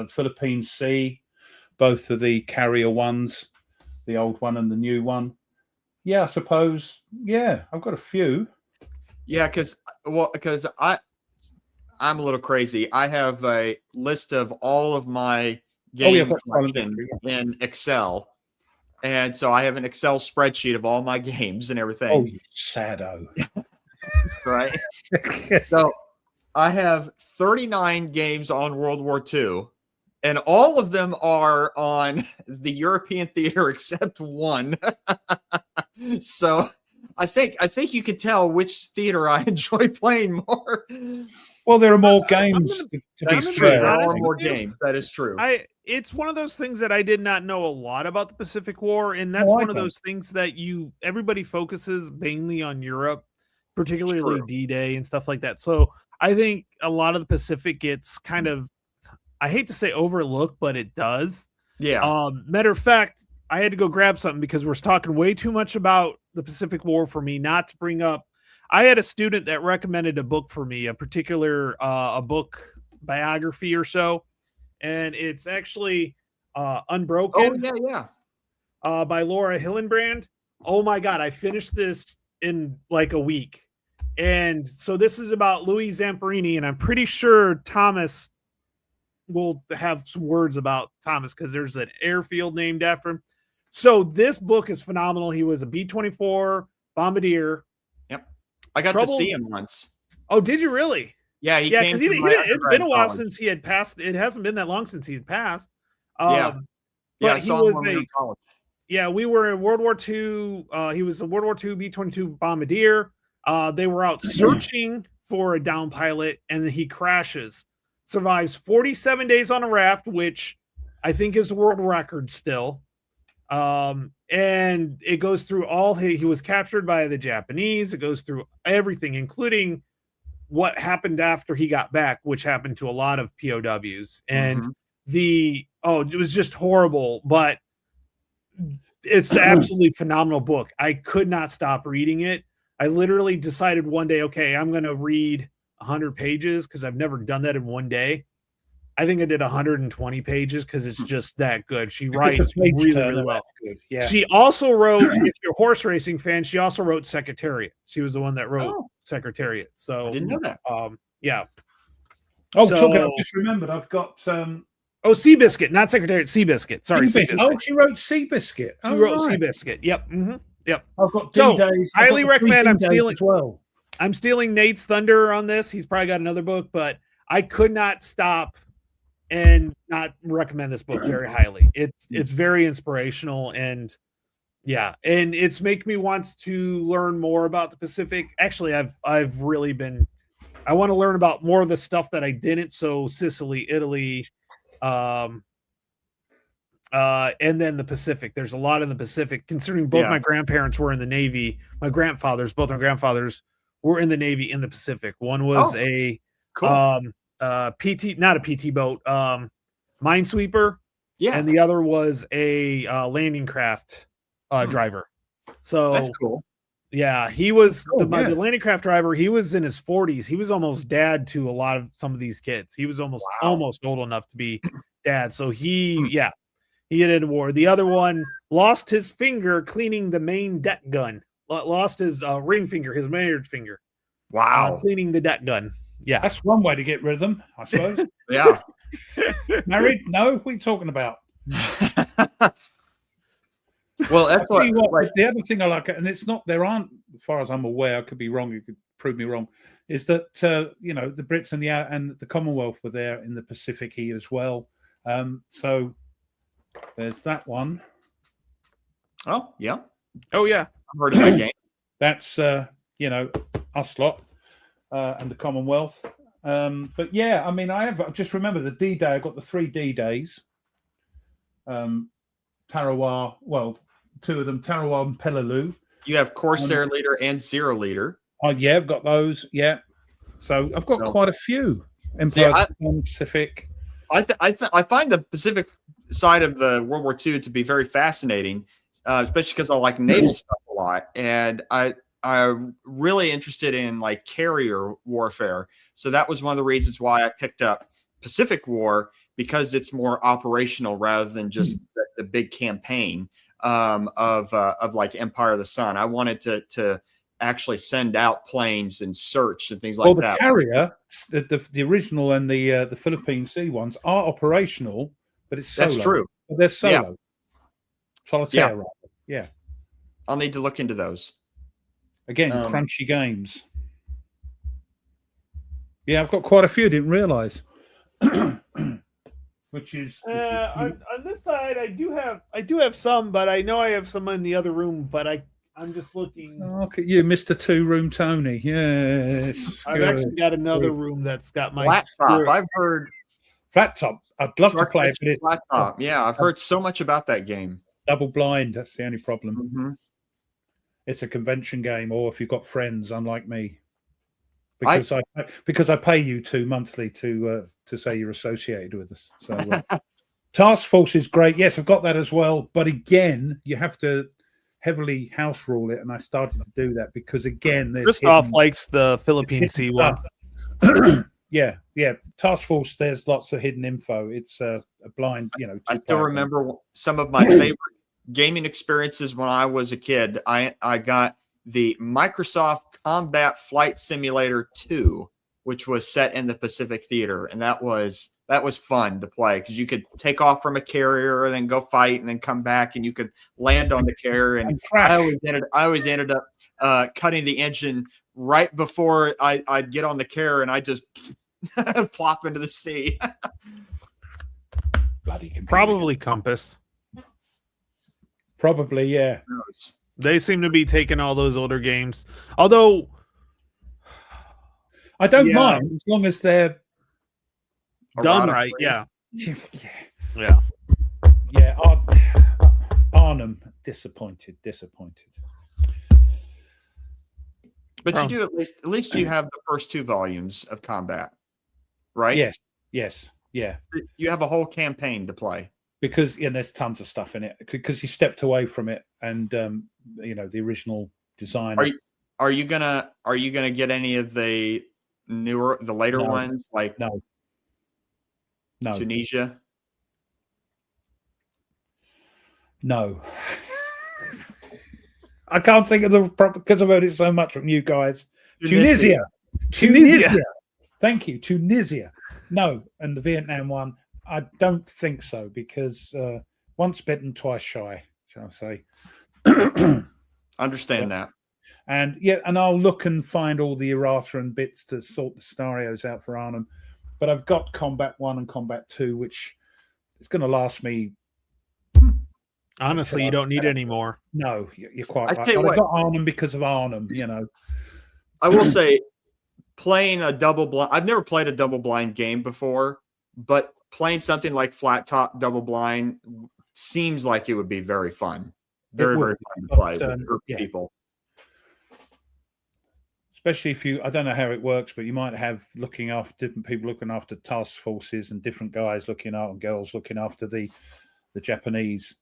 Philippine Sea, both of the carrier ones, the old one and the new one. Yeah, I suppose. Yeah, I've got a few. Yeah, because I'm a little crazy. I have a list of all of my game collection in Excel, and so I have an Excel spreadsheet of all my games and everything. Oh, you saddo! Right. So I have 39 games on World War II, and all of them are on the European theater except one. So I think you could tell which theater I enjoy playing more. Well, there are more I'm games gonna- to That's be true. fair. There I are honest think. more with you, games. That is true. It's one of those things that I did not know a lot about the Pacific War, and that's No, I one of don't. those things that everybody focuses mainly on Europe, particularly True. D-Day and stuff like that. So I think a lot of the Pacific gets kind of, I hate to say overlooked, but it does. Yeah. Matter of fact, I had to go grab something because we're talking way too much about the Pacific War for me not to bring up. I had a student that recommended a book for me, a particular a book biography or so, and it's actually Unbroken Oh yeah. by Laura Hillenbrand. Oh my god, I finished this in like a week. And so this is about Louis Zamperini, and I'm pretty sure Thomas will have some words about Thomas because there's an airfield named after him. So this book is phenomenal. He was a B-24 bombardier. Yep. I got Trouble- to see him once. Oh, did you really? Yeah, he Yeah, came because to my it's undergrad been a while college. since he had passed. It hasn't been that long since he had passed. Yeah. Yeah, I but he saw him was when we were in college. yeah, we were in World War II. He was a World War II B-22 bombardier. They were out searching for a down pilot, and then he crashes. Survives 47 days on a raft, which I think is world record still. And it goes through he was captured by the Japanese. It goes through everything, including what happened after he got back, which happened to a lot of POWs. And it was just horrible, but it's an absolutely phenomenal book. I could not stop reading it. I literally decided one day, okay, I'm going to read 100 pages because I've never done that in one day. I think I did 120 pages because it's just that good. She writes really well. Good. Yeah. She also wrote, if you're a horse racing fan, she also wrote Secretariat. She was the one that wrote Secretariat. So I didn't know that. Yeah. Oh, So- I've just remembered. I've got. Seabiscuit, not Secretariat, Seabiscuit. Sorry, Seabiscuit. Seabiscuit. Oh, she wrote Seabiscuit. She wrote Seabiscuit. Yep. Yep. I've got So, D-Days. highly recommend. I'm stealing as well. I'm stealing Nate's thunder on this. He's probably got another book, but I could not stop and not recommend this book very highly. It's very inspirational, and yeah, and it's make me want to learn more about the Pacific. Actually, I've really been. I want to learn about more of the stuff that I didn't. So Sicily, Italy, and then the Pacific. There's a lot in the Pacific, considering both my grandparents were in the Navy. Both my grandfathers were in the Navy in the Pacific. One was a PT, not a PT boat, minesweeper. Yeah. And the other was a landing craft driver. So That's cool. Yeah, he was Oh, the yeah. landing craft driver. He was in his 40s. He was almost dad to a lot of some of these kids. He was almost old enough to be dad. So he ended the war. The other one lost his finger cleaning the main deck gun. Lost his ring finger, his marriage finger. Wow. Cleaning the deck gun. Yeah. That's one way to get rid of them, I suppose. Yeah. Married? No. What are you talking about? Well, that's I'll tell you what, like, the other thing I like, and it's not, there aren't, as far as I'm aware, I could be wrong, you could prove me wrong, is that, the Brits and the Commonwealth were there in the Pacific here as well. So there's that one. oh, yeah. Oh yeah. I've heard of that game. That's, us lot and the Commonwealth. But yeah, I mean, I just remember the D-Day, I got the 3 D-Days. Tarawa, well, 2 of them, Tarawa and Peleliu. You have Corsair leader and Zero leader. Oh, yeah, I've got those. Yeah. So I've got quite a few. Pacific. I find the Pacific side of the World War II to be very fascinating, especially because I like naval stuff a lot. And I'm really interested in like carrier warfare. So that was one of the reasons why I picked up Pacific War, because it's more operational rather than just the big campaign of like Empire of the Sun. I wanted to actually send out planes and search and things like that. Carrier, the original and the Philippine Sea ones are operational, but it's solo. That's true. But they're solo. Solitaire, rather. Yeah. I'll need to look into those. Again, crunchy games. Yeah, I've got quite a few. Didn't realize. Which is on this side, I do have some, but I know I have some in the other room. But I'm just looking. Oh, look at you, Mr. Two-Room Tony. Yes. I've good. actually got another room that's got my Flat top. I've heard Flat top. I'd love to play it, but it's flat top. Yeah, I've heard so much about that game. double blind. That's the only problem. Mm-hmm. It's a convention game, or if you've got friends, unlike me, because I pay you two monthly to say you're associated with us. So Task Force is great. Yes, I've got that as well. But again, you have to heavily house rule it, and I started to do that because again, there's Christoph likes the Philippine Sea one. Yeah. Task Force. There's lots of hidden info. It's a blind. I still remember some of my favorite gaming experiences when I was a kid. I got the Microsoft Combat Flight Simulator 2, which was set in the Pacific Theater, and that was fun to play because you could take off from a carrier and then go fight and then come back and you could land on the carrier. And I always ended up cutting the engine right before I'd get on the carrier, and I just plop into the sea. Bloody computer. Probably Compass. Probably, yeah. They seem to be taking all those older games. Although I don't mind as long as they're done right. Yeah. Arnhem, disappointed. But you do at least you have the first 2 volumes of Combat, right? Yes. Yeah. You have a whole campaign to play. Because there's tons of stuff in it. Because you stepped away from it, and the original design. Are you gonna get any of the later ones like no Tunisia? No. I can't think of the because I've heard it so much from you guys. Tunisia. Thank you, Tunisia. No, and the Vietnam one. I don't think so because once bitten, twice shy, shall I say? Understand that. And and I'll look and find all the errata and bits to sort the scenarios out for Arnhem. But I've got Combat 1 and Combat 2, which is going to last me. Honestly, you don't need any more. No, you're quite right. I got Arnhem because of Arnhem, I will say, playing a double blind. I've never played a double blind game before, but playing something like Flat Top Double Blind seems like it would be very fun. Very fun to play with a group of people. Especially if I don't know how it works, but you might have different people looking after task forces and different guys and girls looking after the Japanese.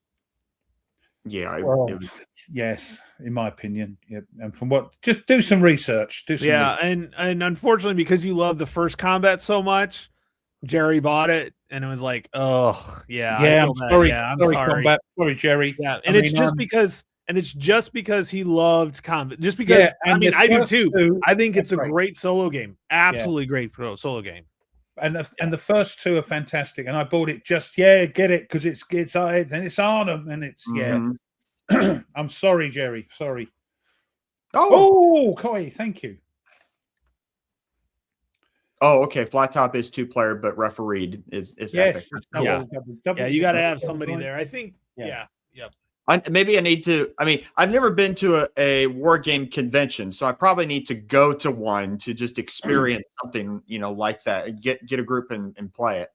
Yeah. Yes, in my opinion. Yeah. And just do some research. And unfortunately, because you love the first Combat so much, Jerry bought it and it was like, oh yeah. I'm sorry. I'm sorry, Combat. Sorry, Jerry. Yeah. And it's just because he loved Combat. Just because I do too. I think it's a great solo game. Absolutely great solo game. And the first 2 are fantastic. And I bought it get it because it's Arnhem and it's I'm sorry, Jerry. Sorry. Oh, Koi, thank you. Oh, okay. Flat Top is 2-player, but refereed is yes. Double, you got to have somebody there. I think. Yeah. Maybe I need to. I mean, I've never been to a war game convention, so I probably need to go to one to just experience something, like that. Get a group and play it.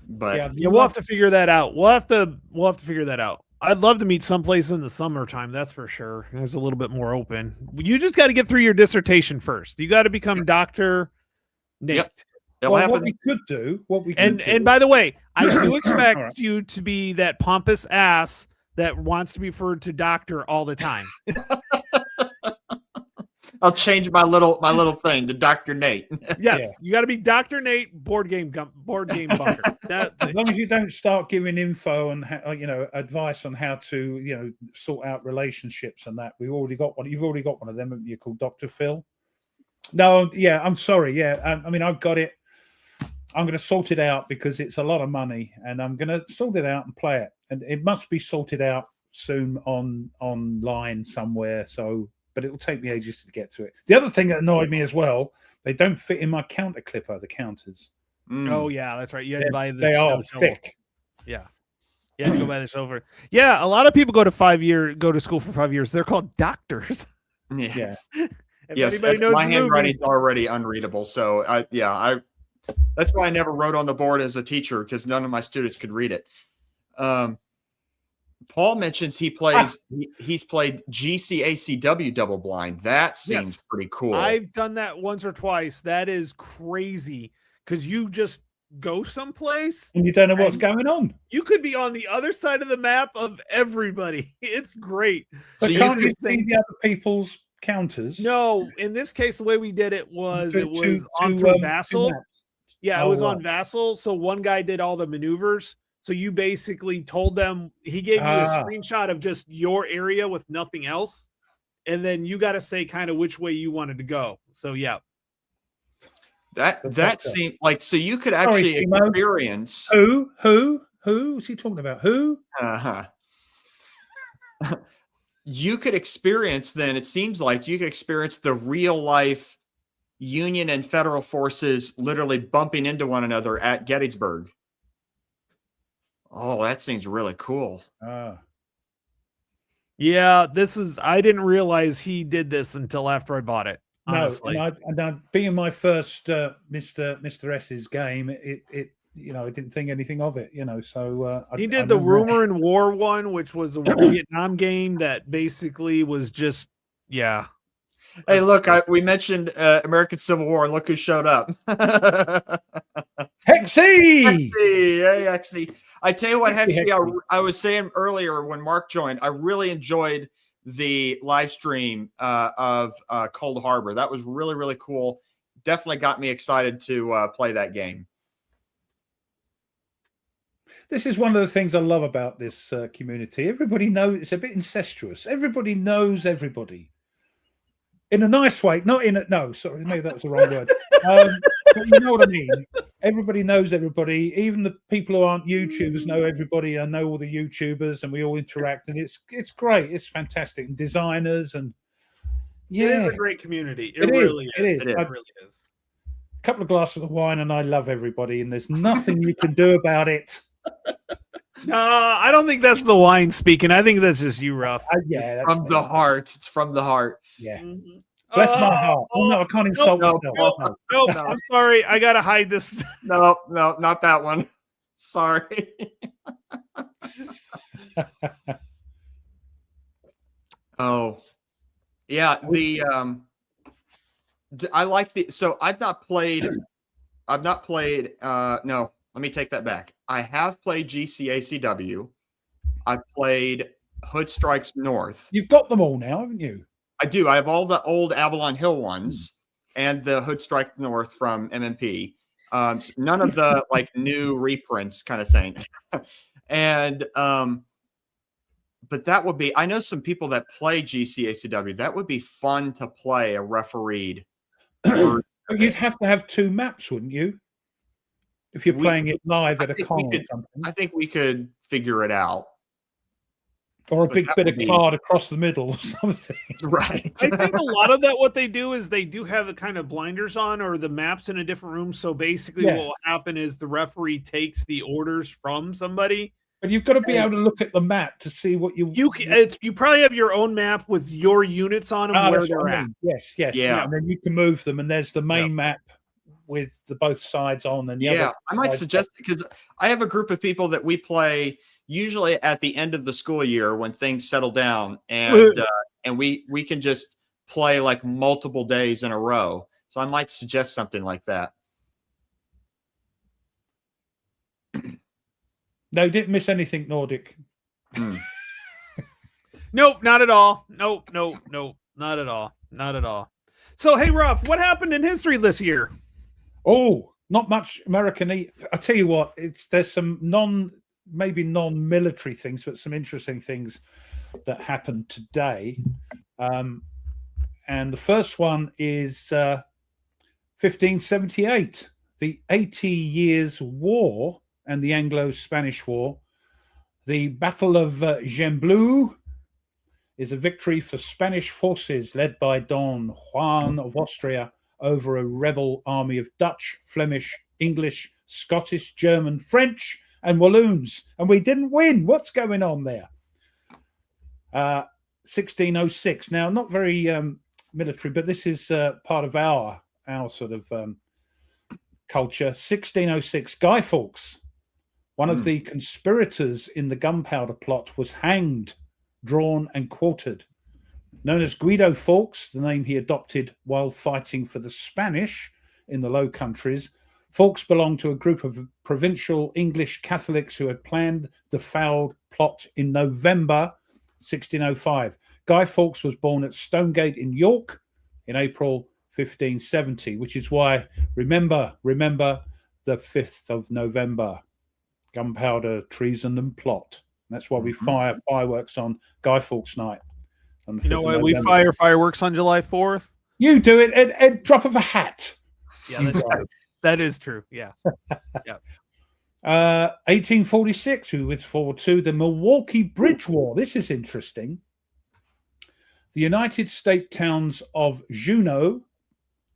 But we'll have to figure that out. We'll have to figure that out. I'd love to meet someplace in the summertime. That's for sure. There's a little bit more open. You just got to get through your dissertation first. You got to become Dr. Nate. Yep. What we could do. And by the way, I do expect you to be that pompous ass that wants to be referred to doctor all the time. I'll change my little thing to Dr. Nate. Yes, you got to be Dr. Nate, board game bunker. As long as you don't start giving info and advice on how to sort out relationships and that. We've already got one. You've already got one of them, haven't you, called Dr. Phil? No, I'm sorry. Yeah, I mean I've got it. I'm going to sort it out because it's a lot of money, and I'm going to sort it out and play it. And it must be sorted out soon online somewhere. So. But it'll take me ages to get to it. The other thing that annoyed me as well, they don't fit in my counter clipper, the counters. Oh, yeah, that's right. You had to buy the They are thick. Yeah. You have to go by the chauffeur. Yeah, a lot of people go to school for 5 years. They're called doctors. Yeah. If Yes, anybody knows my the movie- handwriting's already unreadable. So that's why I never wrote on the board as a teacher, because none of my students could read it. Paul mentions he's played GCACW double blind. That seems Yes. pretty cool. I've done that once or twice. That is crazy because you just go someplace and you don't know what's going on. You could be on the other side of the map of everybody. It's great. But So you can't you could see the other people's counters? No, in this case, the way we did it was To- it was to- on to, through um, to Vassal. maps. Yeah, it Oh, was on right. Vassal. So one guy did all the maneuvers. So you basically told them, he gave you a Ah. screenshot of just your area with nothing else. And then you got to say kind of which way you wanted to go. So yeah. that seemed like, so you could Sorry, actually Steve-O. experience. Who's he talking about? Who? Uh-huh. You could experience, then it seems like you could experience the real life Union and federal forces literally bumping into one another at Gettysburg. Oh, that seems really cool. Yeah, I didn't realize he did this until after I bought it. Honestly. No, and being my first Mr. S's game, it I didn't think anything of it, So he did the Rumor and War one, which was a Vietnam game that basically was just Hey, look, we mentioned American Civil War, and look who showed up. Hexy! Hey, Hexy. I tell you what, Hexy, Hexy, I was saying earlier when Mark joined, I really enjoyed the live stream of Cold Harbor. That was really, really cool. Definitely got me excited to play that game. This is one of the things I love about this community. Everybody knows, it's a bit incestuous. Everybody knows everybody. In a nice way, not in a, no, sorry, maybe that was the wrong word. But you know what I mean? Everybody knows everybody. Even the people who aren't YouTubers know everybody. I know all the YouTubers, and we all interact, and it's great. It's fantastic. And designers, and it is a great community. It really is. It really is. A couple of glasses of wine, and I love everybody, and there's nothing you can do about it. No, I don't think that's the wine speaking. I think that's just you, Ruff. Yeah, that's From the heart. It's from the heart. Yeah. Mhm. Bless my heart. Oh, no, I can't insult no, myself. no. Nope, I'm sorry. I gotta hide this. No, not that one. Sorry. Oh, yeah. I like so I've not played. No, let me take that back. I have played GCACW. I've played Hood Strikes North. You've got them all now, haven't you? I do. I have all the old Avalon Hill ones and the Hood Strike North from MMP. None of the like new reprints kind of thing. And but that would be, I know some people that play GCACW. That would be fun to play a refereed. But you'd have to have two maps, wouldn't you? If you're playing it live at a con or something. I think we could figure it out. Or a big bit of card across the middle or something. Right. I think a lot of that, what they do is they do have a kind of blinders on or the maps in a different room. So basically what will happen is the referee takes the orders from somebody. But you've got to be able to look at the map to see what you probably have your own map with your units on them where they're at. Yes. Yeah. And then you can move them, and there's the main map with the both sides on. And the other I might suggest, because I have a group of people that we play usually at the end of the school year when things settle down, and we can just play like multiple days in a row. So I might suggest something like that. No, didn't miss anything, Nordic. Nope, not at all. Nope, not at all. Not at all. So, hey, Ruff, what happened in history this year? Oh, not much American. I tell you what, there's some maybe non-military things, but some interesting things that happened today. And the first one is 1578, the 80 Years' War and the Anglo-Spanish War. The Battle of Gembloux is a victory for Spanish forces led by Don Juan of Austria over a rebel army of Dutch, Flemish, English, Scottish, German, French, and Walloons, and we didn't win. What's going on there? 1606. Now, not very military, but this is part of our sort of culture. 1606. Guy Fawkes, one of the conspirators in the gunpowder plot, was hanged, drawn, and quartered. Known as Guido Fawkes, the name he adopted while fighting for the Spanish in the Low Countries, Fawkes belonged to a group of provincial English Catholics who had planned the foul plot in November 1605. Guy Fawkes was born at Stonegate in York in April 1570, which is why, remember the 5th of November, gunpowder, treason, and plot. That's why we fire fireworks on Guy Fawkes Night. You know why we fire fireworks on July 4th? You do it at drop of a hat. Yeah, that's true. That is true. Yeah. 1846, we went forward to the Milwaukee Bridge War. This is interesting. The United States towns of Juneau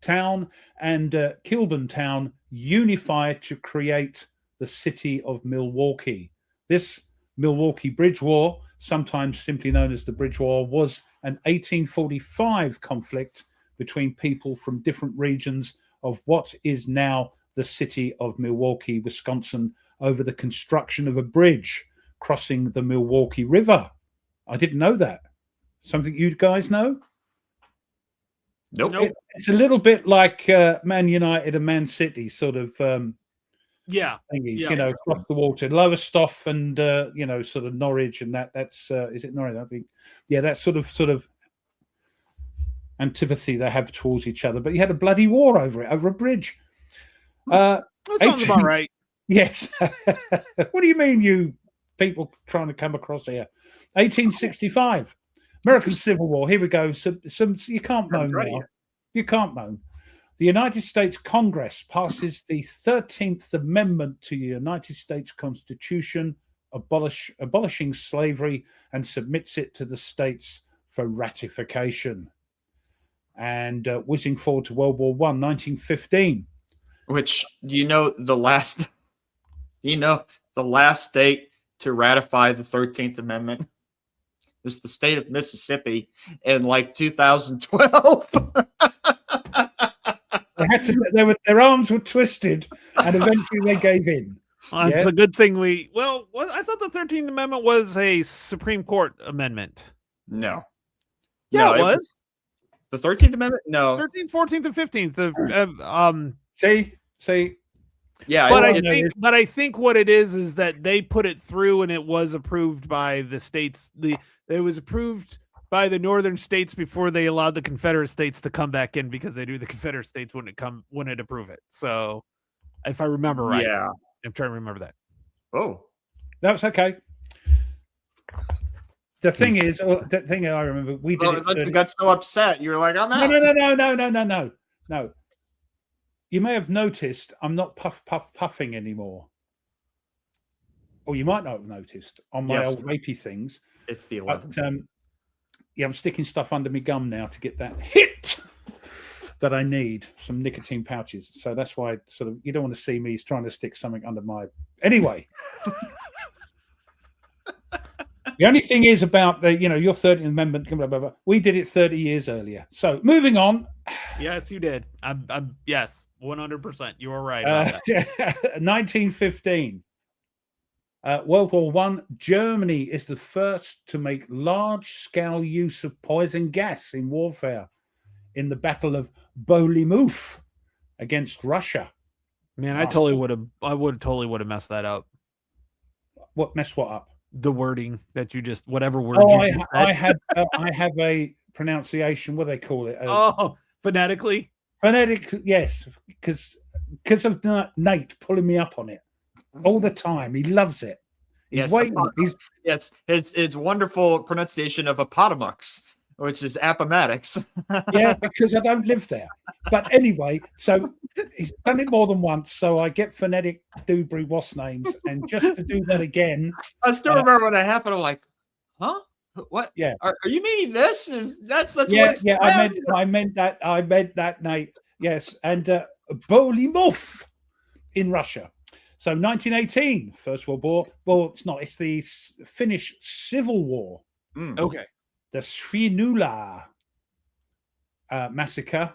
Town and Kilburn Town unified to create the city of Milwaukee. This Milwaukee Bridge War, sometimes simply known as the Bridge War, was an 1845 conflict between people from different regions of what is now the city of Milwaukee, Wisconsin, over the construction of a bridge crossing the Milwaukee River. I didn't know that. Something you guys know? Nope. It's a little bit like Man United and Man City sort of thingies, you know, across the water. Lowestoft and sort of Norwich, and that's is it Norwich? I think, yeah, that's sort of antipathy they have towards each other. But you had a bloody war over a bridge. That sounds about right. Yes. What do you mean, you people trying to come across here? 1865, American Civil War. Here we go. Some you can't moan now. You can't moan. The United States Congress passes the 13th Amendment to the United States Constitution, abolishing slavery, and submits it to the states for ratification. And whizzing forward to World War I, 1915. Which, the last state to ratify the 13th Amendment was the state of Mississippi in like 2012. Their arms were twisted, and eventually they gave in. Well, it's a good thing I thought the 13th Amendment was a Supreme Court amendment. No. Yeah, no, it was. The 13th Amendment? No. 13th, 14th, and 15th. See. Yeah, but I think what it is that they put it through and it was approved by the states. It was approved by the northern states before they allowed the Confederate states to come back in, because they knew the Confederate states wouldn't approve it. So, if I remember right, yeah, I'm trying to remember that. Oh, that's okay. The thing I remember, we did. You got so upset. You were like, "I'm out." No. You may have noticed I'm not puffing anymore. Or you might not have noticed on my old vapey things. It's the 11th. I'm sticking stuff under my gum now to get that hit that I need, some nicotine pouches. So that's why you don't want to see me trying to stick something under my... Anyway. The only thing is about your 13th Amendment, blah, blah, blah. We did it 30 years earlier. So moving on. Yes, you did. I'm yes, 100%. You were right. 1915. World War I. Germany is the first to make large-scale use of poison gas in warfare in the Battle of Bolimuf against Russia. Man, I would totally would have messed that up. What messed what up? The wording that you just whatever word. I have a pronunciation. What do they call it? Phonetically. Phonetic, yes, because of Nate pulling me up on it all the time. He loves it. He's waiting. It's wonderful pronunciation of Appomattox, which is Appomattox. Yeah, because I don't live there. But anyway, so he's done it more than once. So I get phonetic Dewberry Wass names, and just to do that again, I still remember when it happened. I'm like, huh? What? Yeah. Are you meaning this? That's yeah. I meant that, Nate. Yes, and Bolimuf in Russia. So 1918, First World War. Well, it's not. It's the Finnish Civil War. Okay. The Svinula massacre,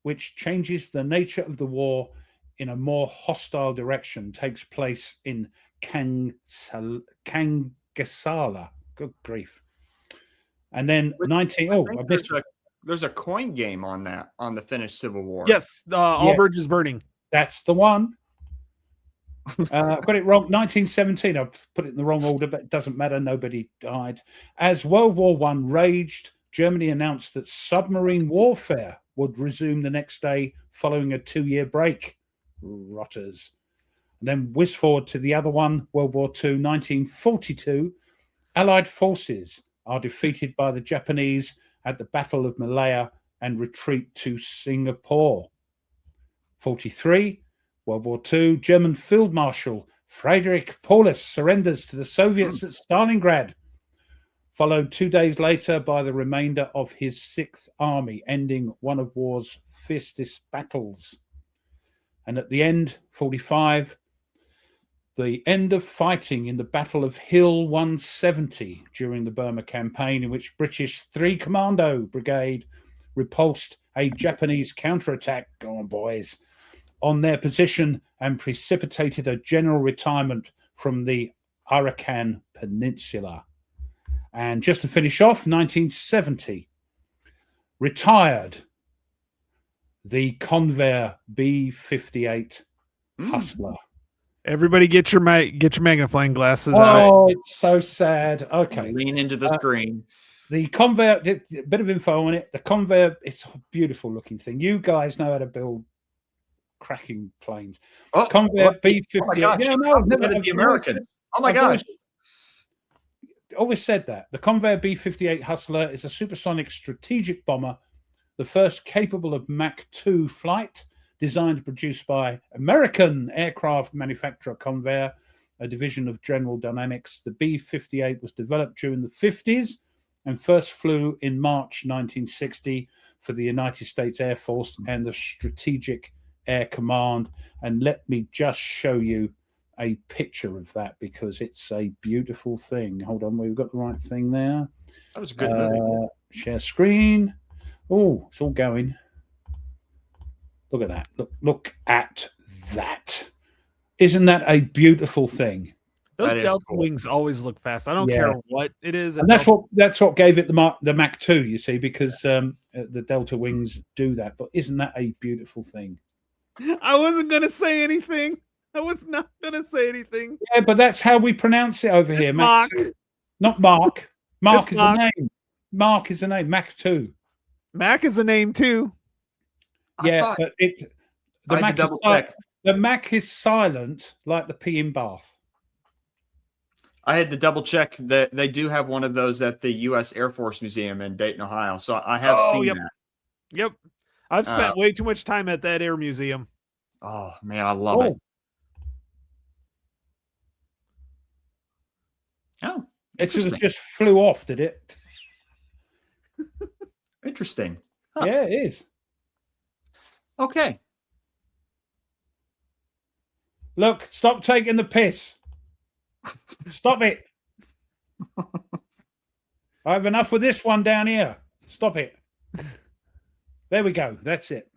which changes the nature of the war in a more hostile direction, takes place in Kangasala. Good grief. And then there's a coin game on that, on the Finnish Civil War. Yes, Allbridge is burning. That's the one. I got it wrong. 1917. I put it in the wrong order, but it doesn't matter. Nobody died. As World War I raged, Germany announced that submarine warfare would resume the next day following a 2-year break. Rotters. And then whiz forward to the other one, World War II, 1942. Allied forces are defeated by the Japanese at the Battle of Malaya and retreat to Singapore. 43. World War II, German Field Marshal Friedrich Paulus surrenders to the Soviets at Stalingrad, followed 2 days later by the remainder of his 6th Army, ending one of war's fiercest battles. And at the end, 45, the end of fighting in the Battle of Hill 170 during the Burma campaign, in which British 3 Commando Brigade repulsed a Japanese counterattack, go on boys, on their position and precipitated a general retirement from the Arakan Peninsula. And just to finish off, 1970, retired the Convair B-58 Hustler. Everybody get your magnifying glasses Oh, out. it's so sad. Okay. Lean into the screen. The Convair, a bit of info on it. The Convair, it's a beautiful looking thing. You guys know how to build cracking planes. Convair B-58. Oh my gosh, the Americans. Oh my gosh. Always said that. The Convair B-58 Hustler is a supersonic strategic bomber, the first capable of Mach 2 flight, designed and produced by American aircraft manufacturer Convair, a division of General Dynamics. The B-58 was developed during the 50s and first flew in March 1960 for the United States Air Force and the Strategic Air Command. And let me just show you a picture of that because it's a beautiful thing. Hold on, we've got the right thing there. That was a good movie. Share screen. Oh, it's all going. Look at that. Look at that. Isn't that a beautiful thing? Those Delta wings always look fast. I don't care what it is. And that's what gave it the Mach 2, you see, because the Delta wings do that. But isn't that a beautiful thing? I wasn't going to say anything. I was not going to say anything. Yeah, but that's how we pronounce it over here. Mach 2. Not Mark. Mark is a name. Mark is a name. Mach 2. Mac is a name too. Yeah, but the Mac is silent like the P in Bath. I had to double check that they do have one of those at the U.S. Air Force Museum in Dayton, Ohio. So I have seen that. Yep. I've spent way too much time at that air museum. Oh, man, I love it. Oh, it just flew off, did it? Interesting. Huh. Yeah, it is. Okay. Look, stop taking the piss. Stop it. I have enough with this one down here. Stop it. There we go. That's it.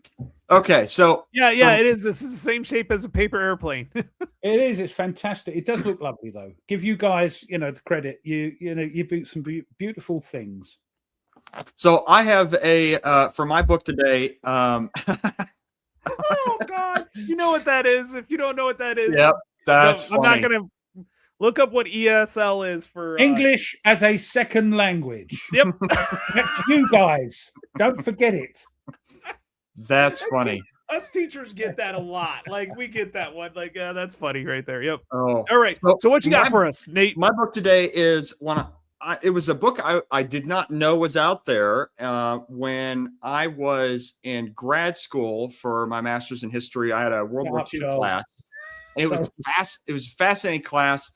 Okay, so yeah, it is. This is the same shape as a paper airplane. It is. It's fantastic. It does look lovely, though. Give you guys, the credit. You do some beautiful things. So I have for my book today. Oh God! You know what that is? If you don't know what that is, yep, that's. I'm not gonna look up what ESL is for English as a second language. Yep, that's you guys. Don't forget it. That's funny. Us teachers get that a lot. Like we get that one. Like that's funny right there. Yep. Oh, all right. So what you got for us, Nate? My book today is it was a book I did not know was out there when I was in grad school for my master's in history. I had a World War II class. And it was It was a fascinating class.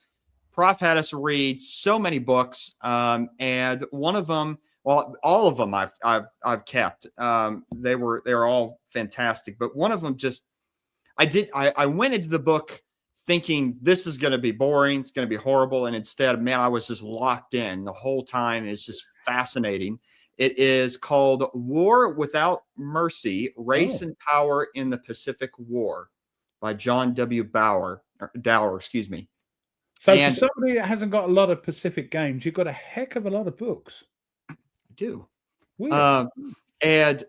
Prof had us read so many books, and one of them, well, all of them I've kept. They were all fantastic, but one of them I went into the book thinking this is going to be boring, it's going to be horrible, and instead, man, I was just locked in the whole time. It's just fascinating. It is called War Without Mercy: Race and Power in the Pacific War by John W. Dower, excuse me. So for somebody that hasn't got a lot of Pacific games, you've got a heck of a lot of books. I do. And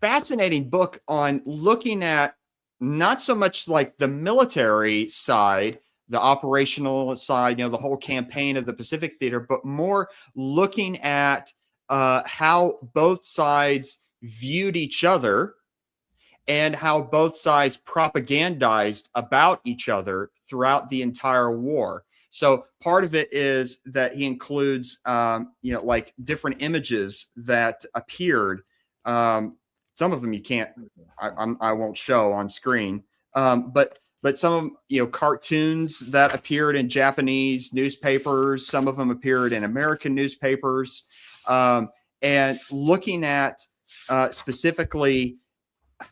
fascinating book on looking at not so much like the military side, the operational side, the whole campaign of the Pacific Theater, but more looking at how both sides viewed each other and how both sides propagandized about each other throughout the entire war. So part of it is that he includes, like different images that appeared. Some of them you can't, I won't show on screen. But some of them, cartoons that appeared in Japanese newspapers. Some of them appeared in American newspapers. And looking at specifically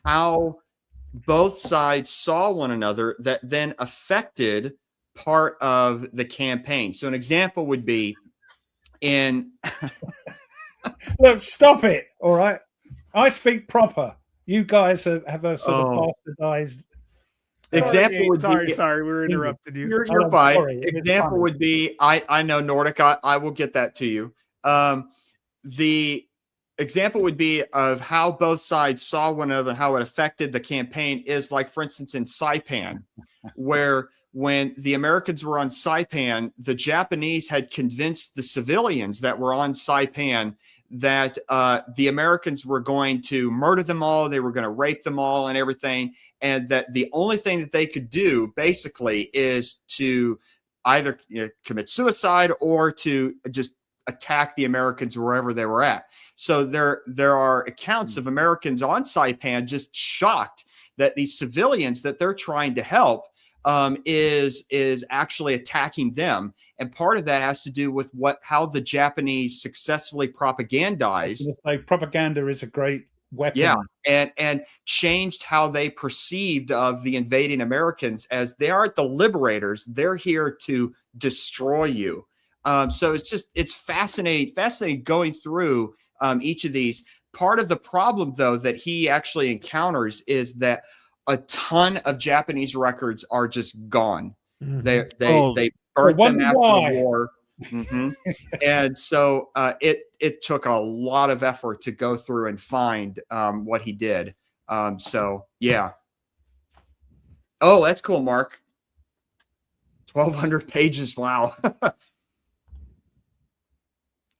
how both sides saw one another that then affected part of the campaign. So an example would be in look, stop it. All right. I speak proper. You guys have a sort of bastardized example would be sorry, we were interrupted you. You're fine. Example would be I know Nordic. I will get that to you. The example would be of how both sides saw one another and how it affected the campaign is like, for instance, in Saipan, where when the Americans were on Saipan, the Japanese had convinced the civilians that were on Saipan that the Americans were going to murder them all, they were going to rape them all and everything, and that the only thing that they could do basically is to either commit suicide or to just attack the Americans wherever they were at. So there are accounts of Americans on Saipan just shocked that these civilians that they're trying to help is actually attacking them. And part of that has to do with how the Japanese successfully propagandized. Like propaganda is a great weapon. Yeah, and changed how they perceived of the invading Americans as they aren't the liberators. They're here to destroy you. So it's fascinating going through each of these. Part of the problem, though, that he actually encounters is that a ton of Japanese records are just gone. Mm-hmm. They burnt them after the war. Mm-hmm. And so it took a lot of effort to go through and find what he did. So yeah. Oh, that's cool, Mark. 1,200 pages. Wow.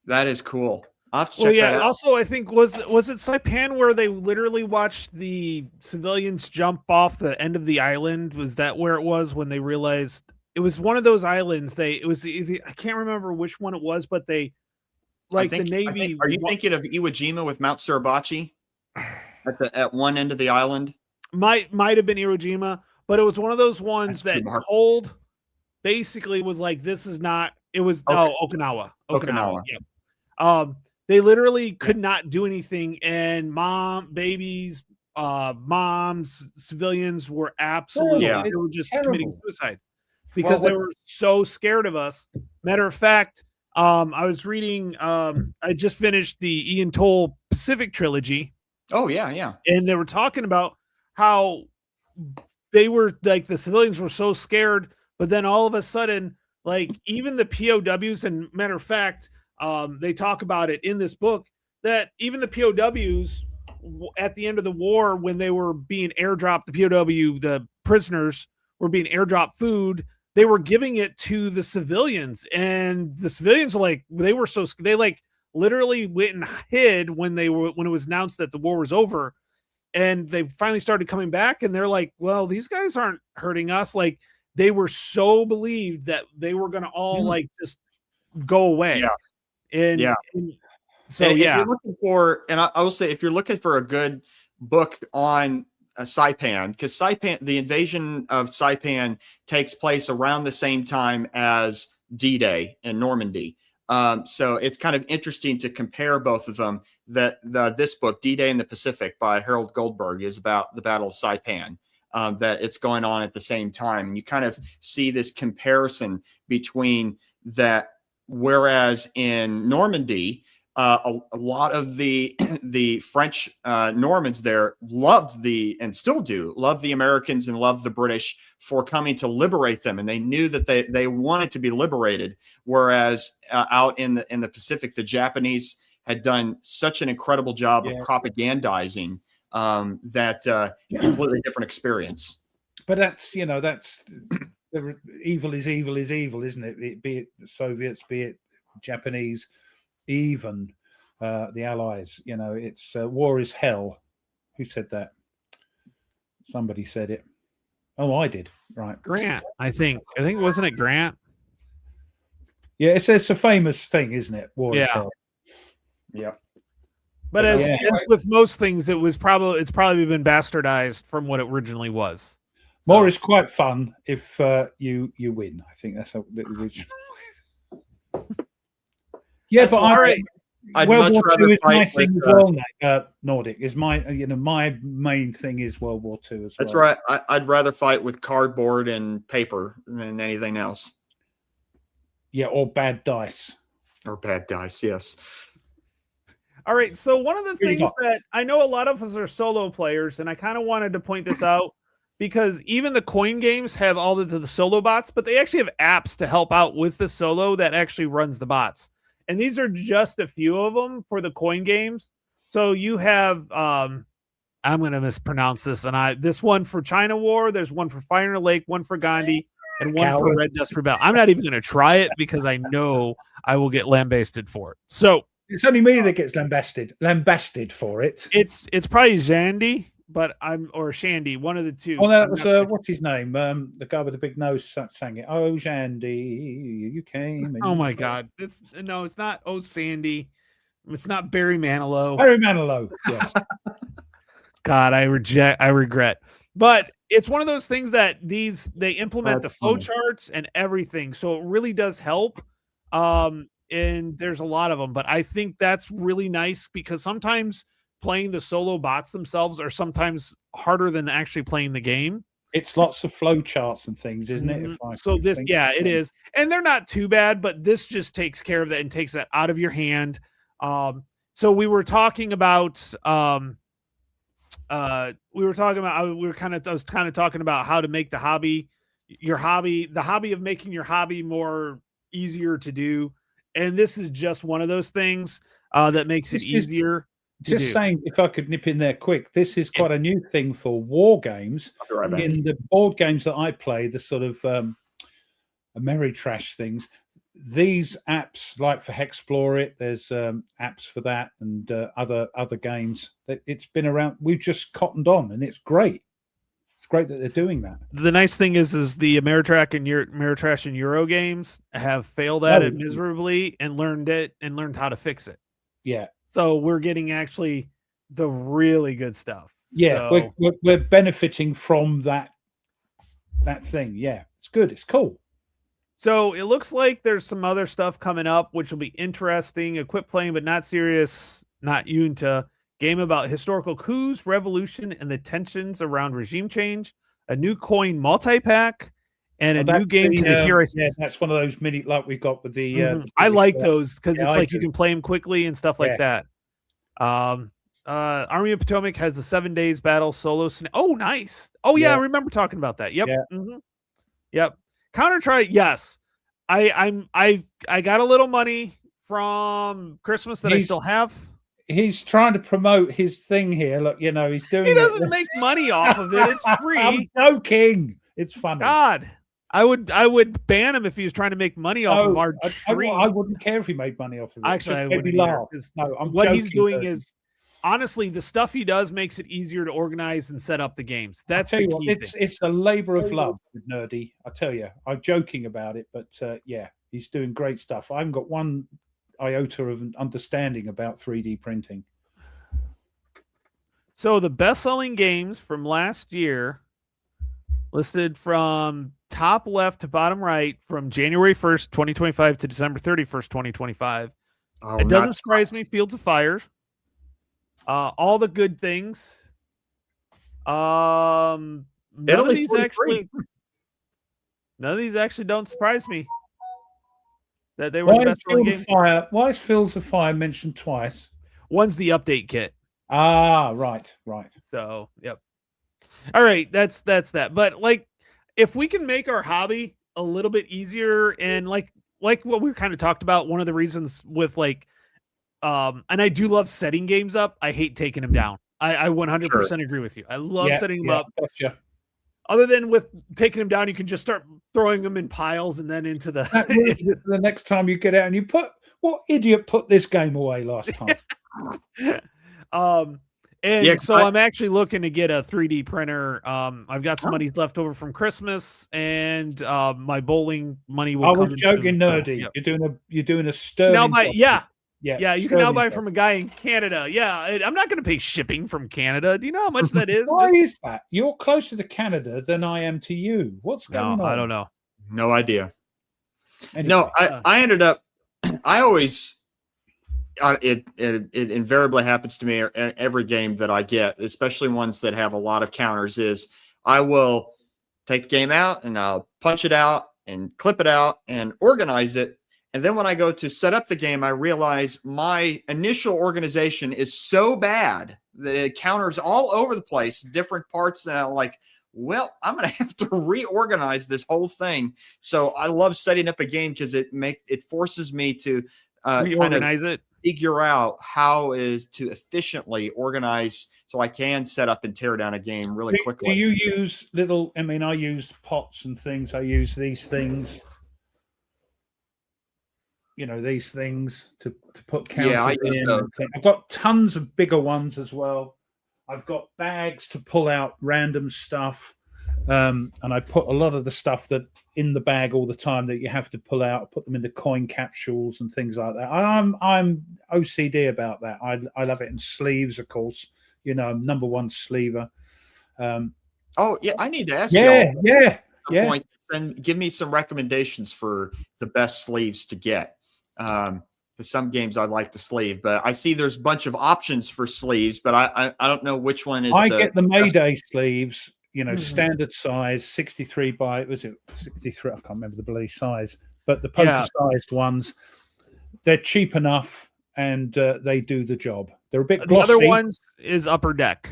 That is cool. I'll have to check that out. Also, I think was it Saipan where they literally watched the civilians jump off the end of the island? Was that where it was when they realized it was one of those islands? I can't remember which one it was, but the Navy. Are you thinking of Iwo Jima with Mount Suribachi at one end of the island? Might have been Iwo Jima, but it was one of those ones that Cold basically was like, this is not. It was Okinawa. Yeah. They literally could not do anything, and babies, moms, civilians were absolutely they were just committing suicide because they were so scared of us. Matter of fact, I was reading. I just finished the Ian Toll Pacific trilogy. Oh yeah. And they were talking about how they were like the civilians were so scared, but then all of a sudden, like even the POWs, and matter of fact. They talk about it in this book that even the POWs at the end of the war, when they were being airdropped, the prisoners were being airdropped food. They were giving it to the civilians, and the civilians they literally went and hid when it was announced that the war was over, and they finally started coming back, and they're like, well, these guys aren't hurting us. Like they were so believed that they were going to all just go away. Yeah. And so if you're looking for, and I will say, if you're looking for a good book on Saipan, because the invasion of Saipan takes place around the same time as D-Day in Normandy. So it's kind of interesting to compare both of them. This book, D-Day in the Pacific by Harold Goldberg, is about the Battle of Saipan. that it's going on at the same time. And you kind of see this comparison between that, whereas in Normandy, a lot of the French Normans there loved and still do love the Americans and love the British for coming to liberate them, and they knew that they wanted to be liberated. Whereas out in the Pacific, the Japanese had done such an incredible job of propagandizing that completely different experience. But that's evil is evil is evil, isn't it? Be it the Soviets, be it Japanese, even the Allies. It's war is hell. Who said that? Somebody said it. Oh, I did. Right, Grant. I think wasn't it Grant? Yeah, it's a famous thing, isn't it? War is hell. Yeah. But as with most things, it's probably been bastardized from what it originally was. More is quite fun if you win. I think that's how it was. Yeah, but all right. World War II is my thing as well. Nordic is my main thing is World War II as well. That's right. I'd rather fight with cardboard and paper than anything else. Yeah, or bad dice. Or bad dice, yes. All right. So one of the things that I know a lot of us are solo players, and I kind of wanted to point this out because even the coin games have all the solo bots, but they actually have apps to help out with the solo that actually runs the bots. And these are just a few of them for the coin games. So you have, I'm going to mispronounce this, and this one for China War, there's one for Fire in the Lake, one for Gandhi, and one for Red Dust Rebel. I'm not even going to try it because I know I will get lambasted for it. So it's only me that gets lambasted for it. It's probably Shandy, or Shandy, one of the two. Oh, that was what's his name? The guy with the big nose sang it. Oh, Shandy, you came. Oh my God! It's not. Oh, Sandy. It's not Barry Manilow. Barry Manilow. Yes. God, I regret. But it's one of those things that they implement the flow charts and everything, so it really does help. And there's a lot of them, but I think that's really nice because sometimes playing the solo bots themselves are sometimes harder than actually playing the game. It's lots of flow charts and things, isn't it? It is. And they're not too bad, but this just takes care of that and takes that out of your hand. So we were talking about, I was kind of talking about how to make the hobby of making your hobby more easier to do. And this is just one of those things that makes it easier. Just saying, if I could nip in there quick, this is quite a new thing for war games. In the board games that I play, the sort of Ameritrash things, these apps, like for Hexplore there's apps for that and other games. It's been around. We've just cottoned on, and it's great. It's great that they're doing that. The nice thing is the Ameritrash and Euro games have failed at it miserably and learned how to fix it. Yeah. So we're getting actually the really good stuff. Yeah, so we're benefiting from that thing. Yeah, it's good. It's cool. So it looks like there's some other stuff coming up, which will be interesting. A quit playing but not serious, not Junta. Game about historical coups, revolution, and the tensions around regime change. A new coin multi-pack. And a new game to the hero. Yeah, that's one of those mini like we got with the. I like those because it's like you can play them quickly and stuff like that. Army of Potomac has the 7 days battle solo. Oh, nice. Oh yeah, I remember talking about that. Yep. Yeah. Yep. Counter-Strike. Yes, I got a little money from Christmas that I still have. He's trying to promote his thing here. Look, he's doing. He doesn't make money off of it. It's free. I'm joking. It's funny. God. I would ban him if he was trying to make money off of our stream. I wouldn't care if he made money off of it. Actually, I wouldn't laugh. No, what he's doing is, honestly, the stuff he does makes it easier to organize and set up the games. That's the key thing. It's a labor of love with Nerdy. I tell you, I'm joking about it, but yeah, he's doing great stuff. I haven't got one iota of an understanding about 3D printing. So the best-selling games from last year, listed from top left to bottom right, from January 1st, 2025 to December 31st, 2025. It doesn't surprise me. Fields of Fire. All the Good Things. none of Italy these 43. actually don't surprise me that they were the best selling game. Why is Fields of Fire mentioned twice? One's the update kit. Ah, right. So, yep. All right, that's that. But like, if we can make our hobby a little bit easier, and like what we kind of talked about, one of the reasons with like, and I do love setting games up. I hate taking them down. I 100% agree with you. I love setting them up. Gotcha. Other than with taking them down, you can just start throwing them in piles and then into the. The next time you get out and you what idiot put this game away last time? I'm actually looking to get a 3D printer. I've got some money left over from Christmas, and my bowling money will. I was joking, nerdy. Yep. You're doing a sterling. Now, you can now buy from a guy in Canada. Yeah, I'm not going to pay shipping from Canada. Do you know how much that is? Why is that? You're closer to Canada than I am to you. What's going on? I don't know. No idea. Anyway, no, I ended up. I always. It invariably happens to me every game that I get, especially ones that have a lot of counters, is I will take the game out and I'll punch it out and clip it out and organize it. And then when I go to set up the game, I realize my initial organization is so bad that it counters all over the place, different parts that I'm like, well, I'm going to have to reorganize this whole thing. So I love setting up a game because it forces me to reorganize it. Figure out how is to efficiently organize so I can set up and tear down a game really quickly. Do you use I use pots and things. I use these things. These things to put counters in. I've got tons of bigger ones as well. I've got bags to pull out random stuff. And I put a lot of the stuff that in the bag all the time that you have to pull out, put them into coin capsules and things like that. I'm OCD about that. I love it in sleeves, of course. I'm number one sleever. I need to ask you. Yeah. Point, and give me some recommendations for the best sleeves to get. Because some games I'd like to sleeve, but I see there's a bunch of options for sleeves, but I don't know which one is. I get the Mayday sleeves. Standard size, 63 by, was it 63? I can't remember the bloody size, but the poker-sized ones, they're cheap enough and they do the job. They're a bit glossy. The other ones is Upper Deck,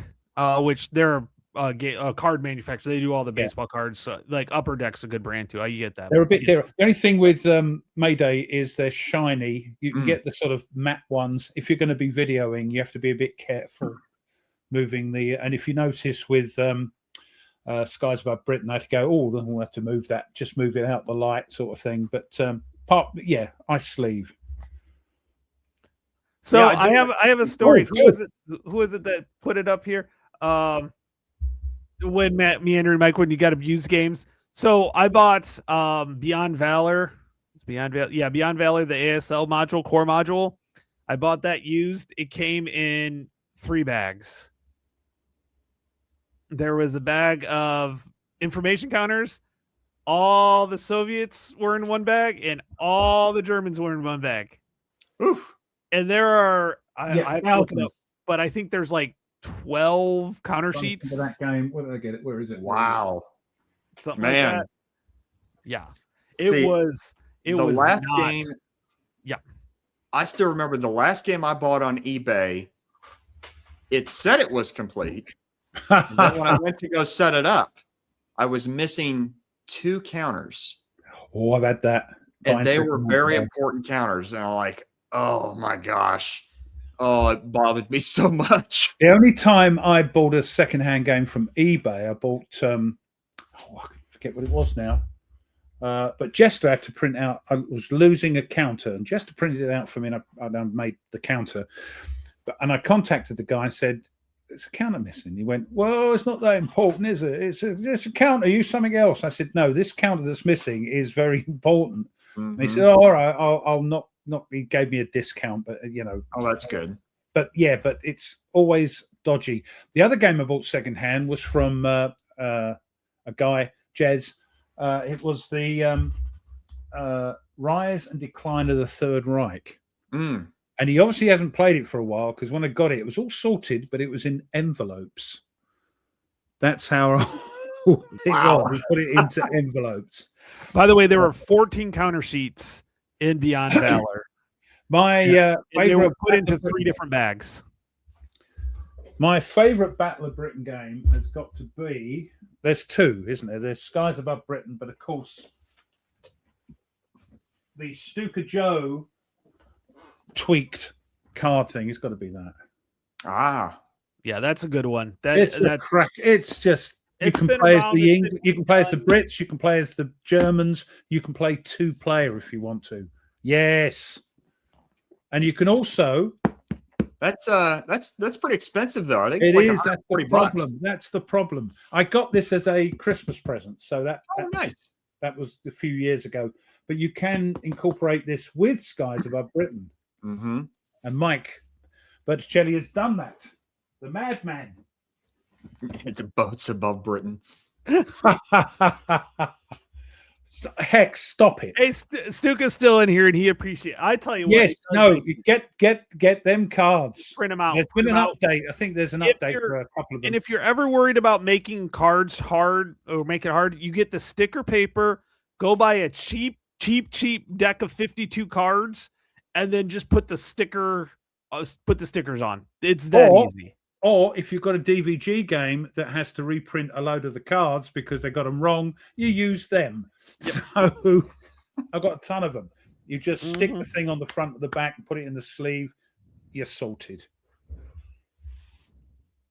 which they're a card manufacturer. They do all the baseball cards. So, like Upper Deck's a good brand too. I get that. They're a bit different. The only thing with Mayday is they're shiny. You can get the sort of matte ones. If you're going to be videoing, you have to be a bit careful moving and if you notice with Skies Above Britain, I had to go, we'll have to move that, just move it out the light sort of thing. But I sleeve. So I have a story. Who is it that put it up here? When me, Andrew, and Mike, when you got abused games. So I bought Beyond Valor. Beyond Valor, the ASL core module. I bought that used. It came in 3 bags. There was a bag of information counters. All the Soviets were in one bag, and all the Germans were in one bag. Oof. And there are, I looked it up, but I think there's like 12 counter sheets. That game. Where did I get it? Where is it? Wow. Something like that. Yeah. It was the last game. Yeah. I still remember the last game I bought on eBay. It said it was complete. And then when I went to go set it up, I was missing 2 counters. Oh, I've had that. And they were very important counters. And I'm like, oh my gosh. Oh, it bothered me so much. The only time I bought a secondhand game from eBay, I bought I forget what it was now. But Jester had to print out. I was losing a counter, and Jester printed it out for me, and I made the counter. And I contacted the guy and said, "There's a counter missing." He went, "Well, it's not that important, is it? It's a counter. Use something else." I said, "No, this counter that's missing is very important." Mm-hmm. And he said, "Oh, all right, I'll not." He gave me a discount, but Oh, that's good. But it's always dodgy. The other game I bought secondhand was from a guy, Jez. It was the Rise and Decline of the Third Reich. Mm. And he obviously hasn't played it for a while, because when I got it, it was all sorted, but it was in envelopes. That's how Wow. We put it into envelopes. By the way, there were 14 counter sheets in Beyond Valor. My And they were favorite put into 3 different bags. My favorite Battle of Britain game has got to be. There's 2, isn't there? There's Skies Above Britain, but of course, the Stuka Joe tweaked card thing has got to be that. Yeah, that's a good one. It's just you can play as the you can play as the Brits, you can play as the Germans, you can play 2-player if you want to. Yes, and you can also. That's pretty expensive though. I think It it's is. That's the problem. $140. That's the problem. I got this as a Christmas present, so that's Nice. That was a few years ago. But you can incorporate this with Skies Above Britain. Mm-hmm. And Mike Berticelli has done that. The madman. The boats above Britain. Heck, stop it. Hey, Stuka's still in here, and he appreciates. I tell you what. Yes, no, you get them cards. Print them out. There's been an update. I think there's an update for a couple of them. And if you're ever worried about making cards hard or make it hard, you get the sticker paper. Go buy a cheap deck of 52 cards, and then just put the stickers on. It's that easy. Or if you've got a DVG game that has to reprint a load of the cards because they got them wrong, you use them. Yep. So I've got a ton of them. You just stick the thing on the front of the back and put it in the sleeve. You're sorted.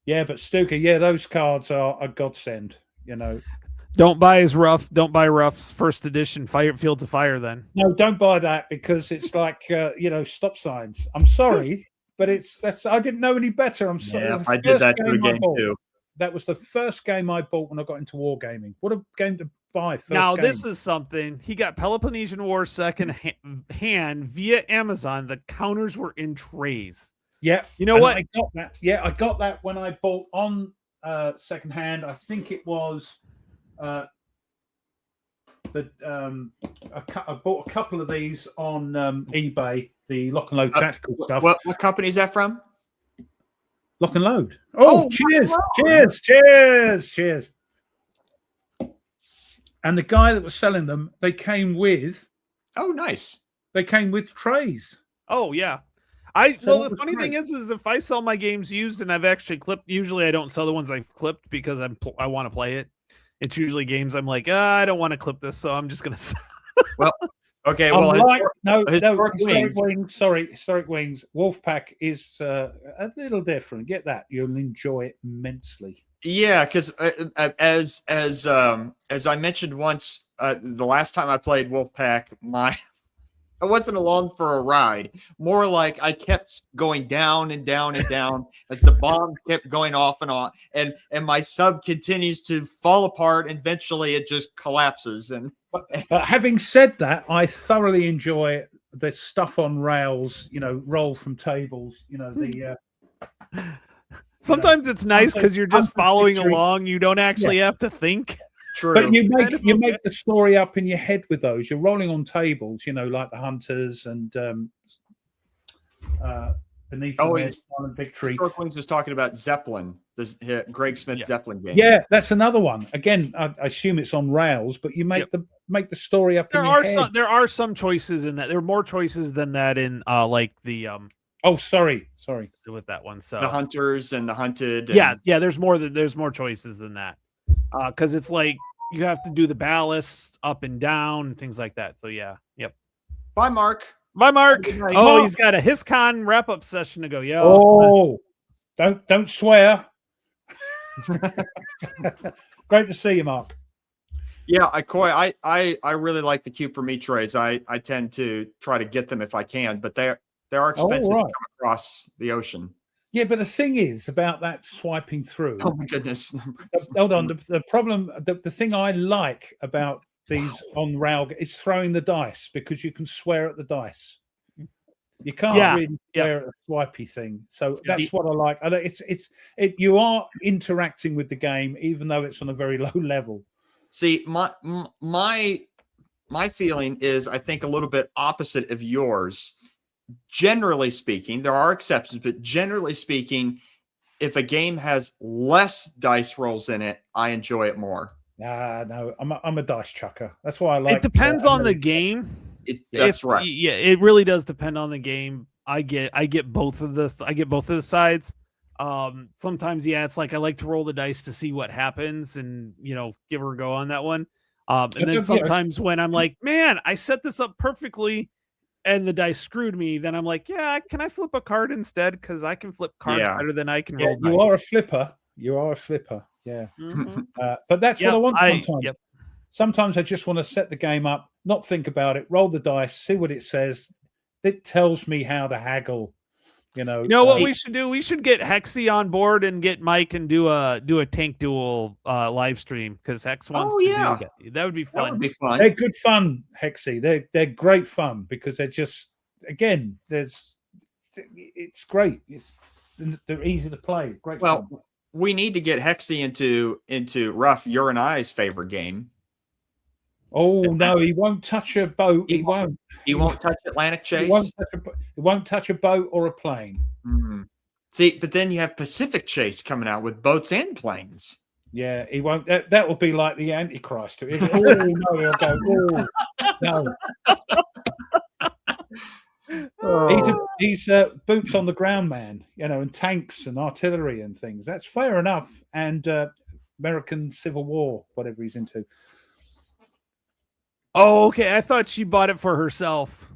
Yeah, but Stuka, those cards are a godsend. You know. Don't buy Ruff's first edition Field to Fire then. No, don't buy that because it's like stop signs. I'm sorry. But I didn't know any better. I'm sorry. Yeah, I did that to a game too. That was the first game I bought when I got into wargaming. What a game to buy. This is something. He got Peloponnesian War second hand via Amazon. The counters were in trays. Yeah. You know what? I got that. Yeah, I got that when I bought on second hand. I think it was I bought a couple of these on eBay, the Lock and Load tactical stuff. What company is that from? Lock and Load. Oh, cheers. And the guy that was selling them, they came with. Oh, nice. They came with trays. Oh, yeah. The funny thing is if I sell my games used and I've actually clipped, usually I don't sell the ones I've clipped because I want to play it. It's usually games I'm like, I don't want to clip this, so I'm just going to. Well, okay. Historic Wings. Wolfpack is a little different. Get that, you'll enjoy it immensely. Yeah, because as I mentioned once, the last time I played Wolfpack, I wasn't along for a ride. More like I kept going down and down and down as the bombs kept going off and on, and my sub continues to fall apart. And eventually, it just collapses. And but having said that, I thoroughly enjoy the stuff on rails. Roll from tables. Sometimes it's nice because you're just following along. You don't actually have to think. True. But you make the story up in your head with those. You're rolling on tables, like the Hunters and Beneath the Silent Victory. Historic Wings was talking about Zeppelin, the Greg Smith Zeppelin game. Yeah, that's another one. Again, I assume it's on rails, but you make the story up in your head. There are some choices in that. There are more choices than that in like the Oh, sorry. With that one, so the Hunters and the Hunted. Yeah. There's more choices than that. Because it's like you have to do the ballast up and down and things like that. So yeah, yep. Bye, Mark. Oh, he's got a HisCon wrap-up session to go. Yeah. Oh, don't swear. Great to see you, Mark. Yeah, I really like the Cube for Me trays. I tend to try to get them if I can, but they are expensive to come across the ocean. Yeah, but the thing is about that swiping through. Oh my goodness! Hold on. The problem, the thing I like about these on rail is throwing the dice because you can swear at the dice. You can't really swear at the swipey thing. So that's what I like. You are interacting with the game, even though it's on a very low level. See, my feeling is, I think, a little bit opposite of yours. Generally speaking, there are exceptions, but generally speaking, if a game has less dice rolls in it, I enjoy it more. No, I'm a dice chucker. That's why I like. It depends on the game. That's right. Yeah, it really does depend on the game. I get both of the sides. Sometimes, yeah, it's like I like to roll the dice to see what happens and give her a go on that one. And then sometimes when I'm like, man, I set this up perfectly and the dice screwed me, then I'm like, yeah, can I flip a card instead? Because I can flip cards better than I can roll dice. You are a flipper. You are a flipper. Yeah. Mm-hmm. But that's what I want sometimes. Yep. Sometimes I just want to set the game up, not think about it, roll the dice, see what it says. It tells me how to haggle. You know what we should do? We should get Hexy on board and get Mike and do a Tank Duel live stream because Hex wants to do that. That would be fun. That would be fun. They're good fun, Hexy. They're great fun because they're just it's great. They're easy to play. Great. Well, fun. We need to get Hexy into Ruff, your and I's favorite game. Oh no, he won't touch a boat. He won't. He won't touch Atlantic Chase. He won't touch a boat or a plane. Mm-hmm. See, but then you have Pacific Chase coming out with boats and planes. Yeah, he won't. That will be like the Antichrist. Oh no, he'll go. Oh no. He's boots on the ground man, and tanks and artillery and things. That's fair enough. And American Civil War, whatever he's into. Oh, okay. I thought she bought it for herself.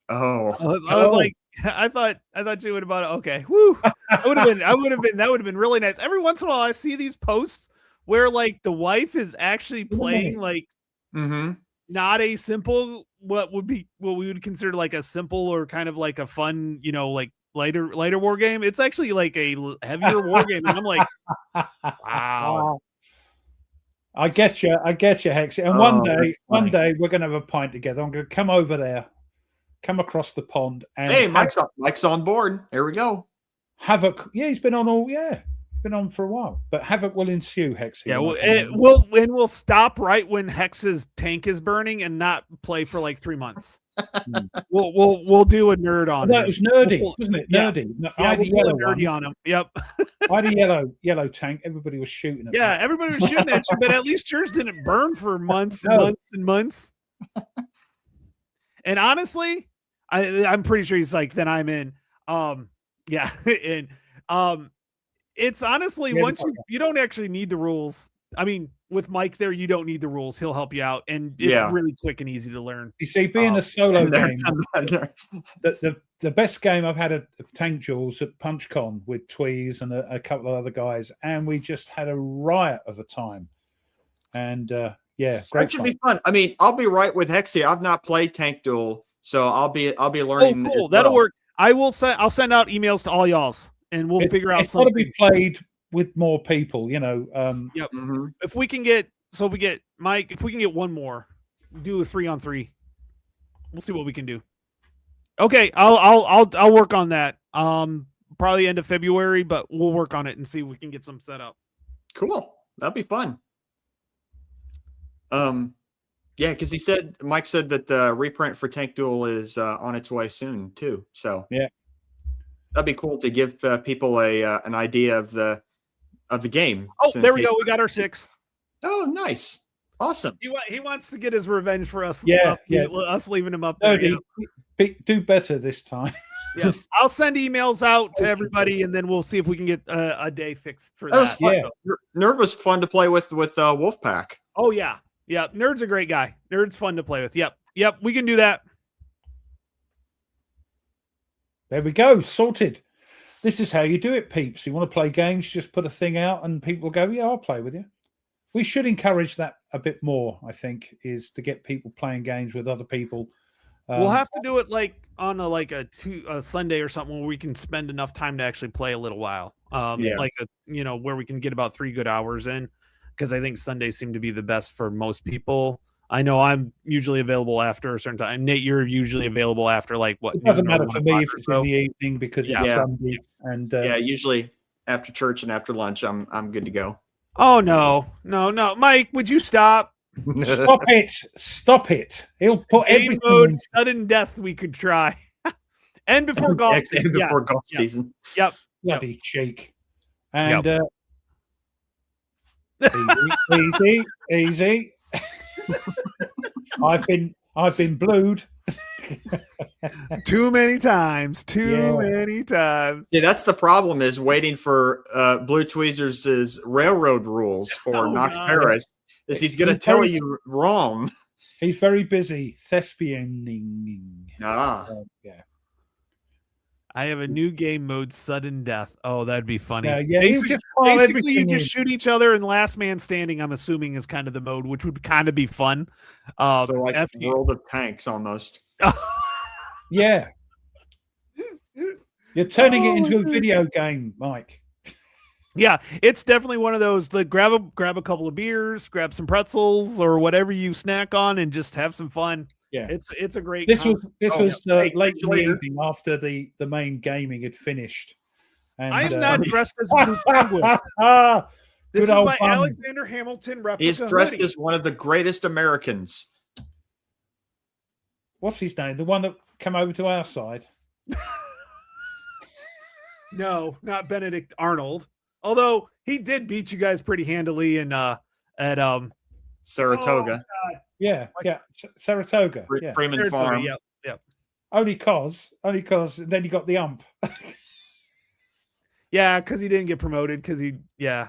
Oh, I was like, I thought she would have bought it. Okay, woo. That would have been really nice. Every once in a while, I see these posts where like the wife is actually playing like not a simple what we would consider like a simple or kind of like a fun, like lighter war game. It's actually like a heavier war game, and I'm like, wow. I get you, Hexy. And one day we're going to have a pint together. I'm going to come over there, come across the pond, and hey, Mike's on board. Here we go. Havoc. Yeah, he's been on been on for a while. But havoc will ensue, Hexy. Yeah, we'll stop right when Hex's tank is burning and not play for like 3 months. We'll do a nerd on. That was nerdy, wasn't it? Nerdy. Yeah, I had we'll nerdy on him. Yep. I had a yellow tank. Everybody was shooting at me. Everybody was shooting at you, but at least yours didn't burn for months and months and months. And honestly, I'm pretty sure he's like, then I'm in. And it's honestly once you don't actually need the rules. I mean, with Mike there, you don't need the rules. He'll help you out, and it's really quick and easy to learn. You see, being a solo game, the best game I've had of Tank Duels at PunchCon with Tweez and a couple of other guys, and we just had a riot of a time. And great. That should be fun. I mean, I'll be right with Hexy. I've not played Tank Duel, so I'll be learning. Oh, cool. That'll work. I'll send out emails to all y'all's, and we'll figure out something. It's got to be played with more people, Yep. Mm-hmm. If we get Mike, if we can get one more, do a 3-on-3. We'll see what we can do. Okay, I'll work on that. Probably end of February, but we'll work on it and see if we can get some set up. Cool. That'd be fun. Because Mike said that the reprint for Tank Duel is on its way soon too. So yeah, that'd be cool to give people an idea of the game. Oh, there we go. We got our 6th. Oh, nice. Awesome. He wants to get his revenge for us. Us leaving him up there. Do better this time. Yeah, I'll send emails out to everybody, and then we'll see if we can get a day fixed for that. Was fun. Yeah, Nerd was fun to play with Wolfpack. Oh yeah. Nerd's a great guy. Nerd's fun to play with. Yep. We can do that. There we go. Sorted. This is how you do it, peeps. You want to play games, just put a thing out and people go, yeah, I'll play with you. We should encourage that a bit more, I think, is to get people playing games with other people. We'll have to do it like on a Sunday or something where we can spend enough time to actually play a little while. Where we can get about 3 good hours in, because I think Sundays seem to be the best for most people. I know I'm usually available after a certain time. Nate, you're usually available after like what? It doesn't matter for me if it's in the evening because it's Sunday. And usually after church and after lunch, I'm good to go. Oh no, Mike, would you stop? Stop it! He'll put everything mode, sudden death. We could try, and before golf, golf season. Yep, bloody cheek, and. Easy. I've been blued. Too many times. Yeah. Many times. Yeah, that's the problem, is waiting for Blue Tweezers' railroad rules for Knock God. Paris. Is he's going to tell you wrong. He's very busy thespianing. Ah. Yeah. I have a new game mode, sudden death. Oh, that'd be funny. Yeah. Basically, you just shoot each other, and last man standing, I'm assuming, is kind of the mode, which would kind of be fun. So like World of Tanks almost. Yeah. You're turning it into a video game, Mike. Yeah, it's definitely one of those. Like, grab a couple of beers, grab some pretzels or whatever you snack on, and just have some fun. Yeah, it's a great. This was Hey, late in the evening after the main gaming had finished. And, I am not dressed as Blue Penguin. This is my Alexander Hamilton replica. He's dressed hoodie. as one of the greatest Americans. What's his name? The one that came over to our side. No, not Benedict Arnold. Although he did beat you guys pretty handily in at Saratoga. Yeah, Saratoga. Yeah. Freeman Saratoga, Farm. Yep. Only cause. Then you got the ump. Yeah, because he didn't get promoted. Because he, Yeah,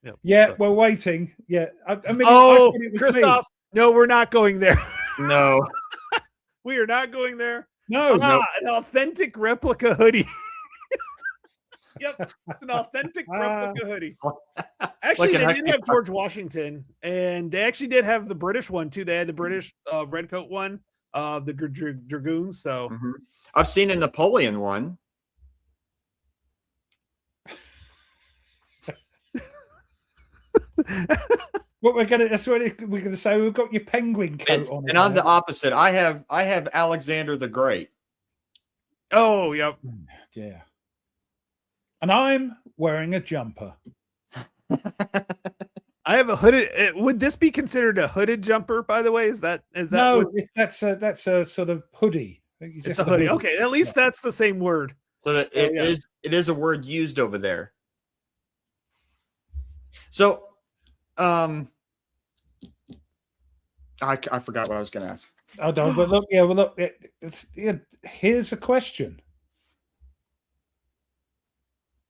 So. we're waiting. Yeah, I mean, Oh, I thought it was Christoph, no, we're not going there. No. We are not going there. No, An authentic replica hoodie. Yep, it's an authentic replica hoodie. Actually, Like they an did have George Washington, and they actually did have the British one too. They had the British redcoat one, the Dragoons. So I've seen a Napoleon one. What that's what we're gonna say. We've got your penguin coat on. And I'm the opposite. I have Alexander the Great. Oh, yep. Yeah. And I'm wearing a jumper. I have a hooded. Would this be considered a hooded jumper? By the way, is that no? That's a sort of hoodie. It's a hoodie. Okay, at least that's the same word. So that it is a word used over there. So, I forgot what I was going to ask. I don't. But look, here's a question.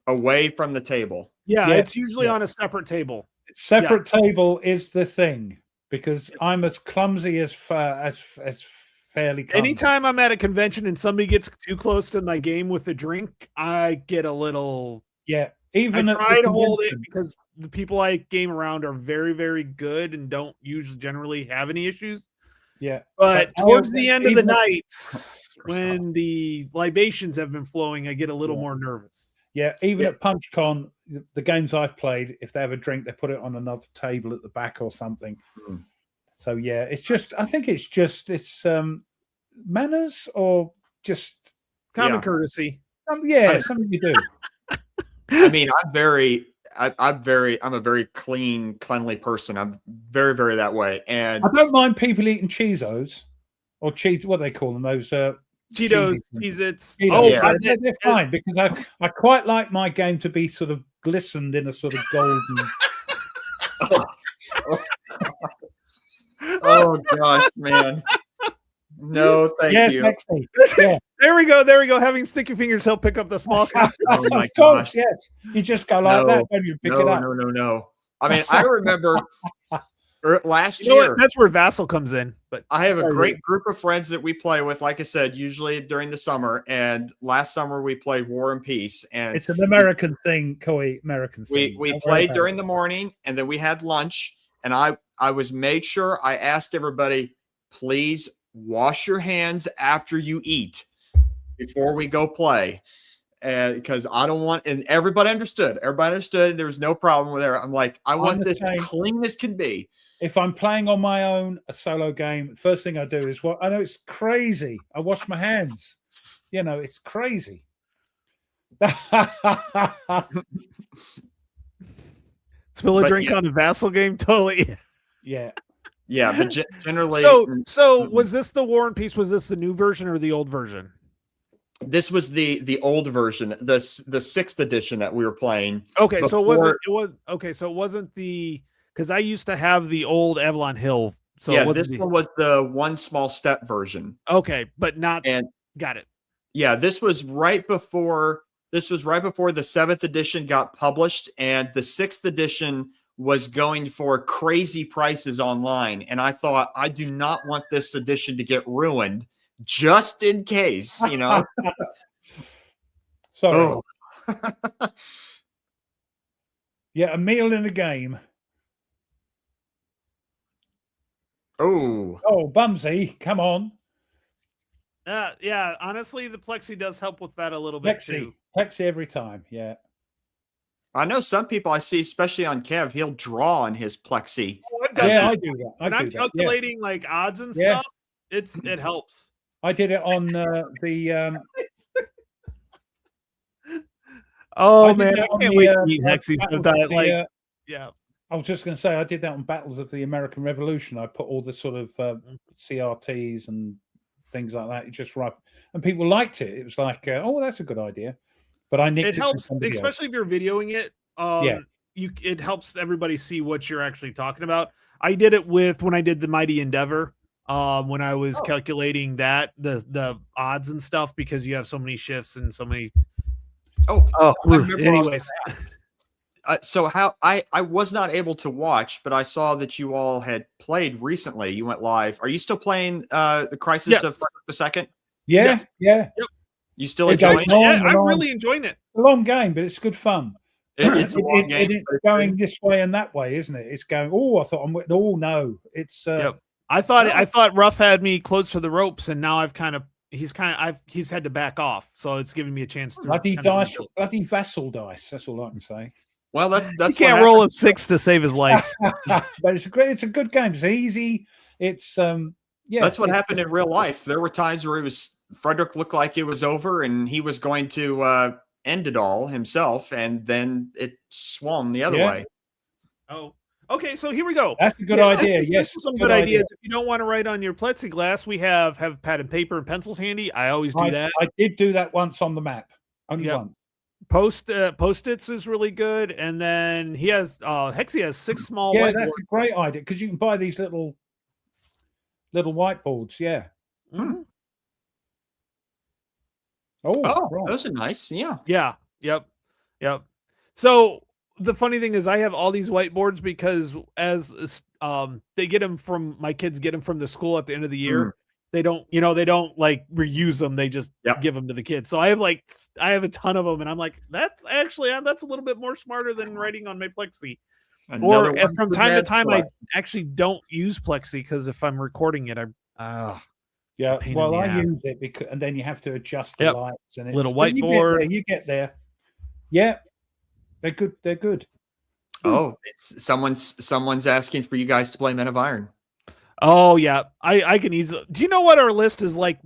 Away from the table. Yeah, it's usually on a separate table. Separate table is the thing, because I'm as clumsy as fairly clumsy. Anytime I'm at a convention and somebody gets too close to my game with a drink, I get a little. Yeah, even I try to hold it because the people I game around are very, very good and don't usually generally have any issues. Yeah, but towards the end of the night, when the libations have been flowing, I get a little more nervous. Yeah, even at PunchCon, the games I've played, if they have a drink, they put it on another table at the back or something. So yeah, I think it's manners or just common courtesy. Something you do. I mean, I'm a very cleanly person. I'm very, very that way. And I don't mind people eating Cheezos or what do they call them? Those Cheetos, Cheez-Its. Oh, yeah. They're fine because I quite like my game to be sort of glistened in a sort of golden. Oh gosh, man! No, thank you. Lexi. Yeah. There we go. Having sticky fingers help pick up the small cup. Oh my of course, yes. You just go like that when you pick it up. No. I mean, I remember last You know year. what? That's where Vassal comes in. But I have a great group of friends that we play with, like I said, usually during the summer. And last summer we played War and Peace. And it's an American thing, Koi, American thing. We played during the morning, and then we had lunch. And I was made sure I asked everybody, please wash your hands after you eat before we go play. And because I don't want, and everybody understood. There was no problem with it. I'm like, I want this as clean as can be. If I'm playing on my own, a solo game, first thing I do is I know it's crazy. I wash my hands. You know, it's crazy. Spill a drink on a Vassal game, totally. Yeah. Yeah, but generally. So was this the War and Peace? Was this the new version or the old version? This was the old version, the 6th edition that we were playing. Okay, so it wasn't the because I used to have the old Avalon Hill. So yeah, it this wasn't one was the one small step version. okay, but not And got it. yeah, this was right before the 7th edition got published, and the 6th edition was going for crazy prices online. And I thought, I do not want this edition to get ruined just in case, you know. Sorry. Oh. Yeah, a meal in a game. Oh. Oh, Bumsy, come on. Yeah, honestly, the Plexi does help with that a little bit too. Plexi every time. Yeah. I know some people I see, especially on Kev, he'll draw on his Plexi. Yeah, I do that. When I'm calculating like odds and stuff, it helps. I did it on the Oh man, I can't wait to meet Hexy sometime. Yeah. I was just going to say I did that on Battles of the American Revolution. I put all the sort of CRTs and things like that. Just right, and people liked it. It was like, oh, that's a good idea. But I nicked it helps, especially if you're videoing it. It helps everybody see what you're actually talking about. I did it when I did the Mighty Endeavor. When I was calculating that the odds and stuff, because you have so many shifts and so many. Anyways. So how I was not able to watch, but I saw that you all had played recently. You went live. Are you still playing the Crisis of the Second? Yeah, yes. Yeah. Yep. You still enjoying it? Yeah, I'm really enjoying it. It's a long game, but it's good fun. It's a long game. It's going this way and that way, isn't it? It's going. Oh, I thought no. It's. I thought Ruff had me close to the ropes, and now he's had to back off, so it's giving me a chance to bloody vassal dice. That's all I can say. Well, that's he can't roll a 6 to save his life. But it's a good game. It's easy. It's That's what happened in real life. There were times where Frederick looked like it was over, and he was going to end it all himself, and then it swung the other way. Oh. Okay, so here we go. That's a good idea. This is some good ideas. If you don't want to write on your plexiglass, we have pad and paper and pencils handy. I always do that. I did do that once on the map. Only once. Post-its is really good, and then Hexy has 6 small. Yeah, that's a great idea because you can buy these little whiteboards. Yeah. Mm-hmm. Oh, those are nice. Yeah. Yeah. Yep. So the funny thing is I have all these whiteboards because my kids get them from the school at the end of the year. They don't like reuse them. They just give them to the kids. So I have a ton of them, and I'm like, that's a little bit more smarter than writing on my Plexi. Or if from time to time I actually don't use Plexi because if I'm recording it, I use it and then you have to adjust the lights and it's little whiteboard. You get there. Yeah. They're good. They're good. Oh, someone's asking for you guys to play Men of Iron. Oh yeah, I can easily. Do you know what our list is like?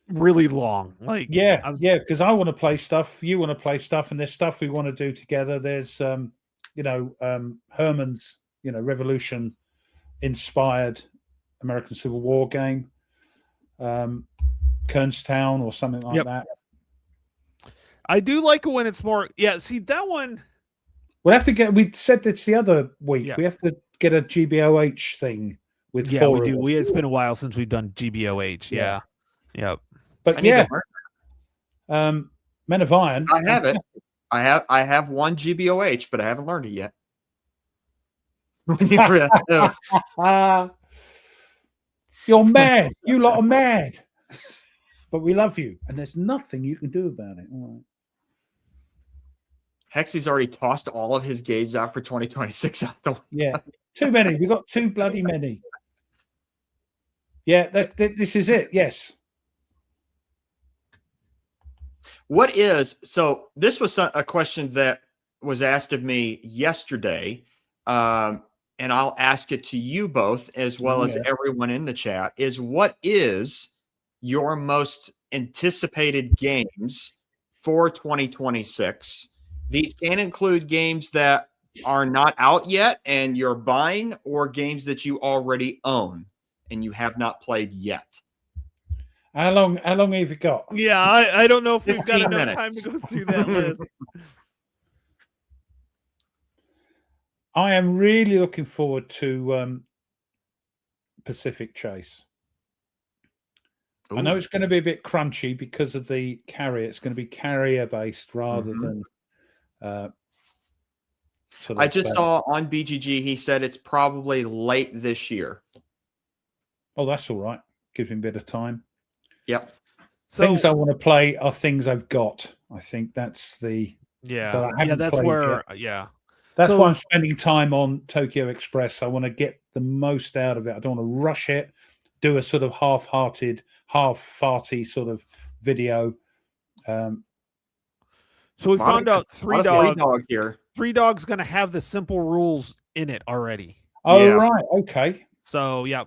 Really long. Like because I want to play stuff. You want to play stuff, and there's stuff we want to do together. There's Herman's Revolution inspired American Civil War game, Kernstown or something like that. I do like it when it's more. Yeah, see that one. We'll have to get. We said this the other week. Yeah. We have to get a GBOH thing with. Yeah, we do. It's been a while since we've done GBOH. Yeah. Yep. But Men of Iron. I have it. I have one GBOH, but I haven't learned it yet. You're mad. You lot are mad. But we love you, and there's nothing you can do about it. All right. Hexy's already tossed all of his games out for 2026. Yeah, too many. We got too bloody many. Yeah, this is it. Yes. This was a question that was asked of me yesterday, and I'll ask it to you both as well as everyone in the chat, is what is your most anticipated games for 2026? These can include games that are not out yet and you're buying, or games that you already own and you have not played yet. How long have you got? Yeah, I don't know if we've got enough minutes. time to go through that list. I am really looking forward to Pacific Chase. I know it's going to be a bit crunchy because of the carrier. It's going to be carrier based rather than. I just saw on BGG. He said it's probably late this year. Oh, that's all right. Gives me a bit of time. Yep. So, things I want to play are things I've got. I think that's the that's where yet. That's why I'm spending time on Tokyo Express. I want to get the most out of it. I don't want to rush it. Do a sort of half-hearted, half-farty sort of video. So we found out Three Dog here. Three Dog's going to have the simple rules in it already. Oh, right. Okay. So, yeah.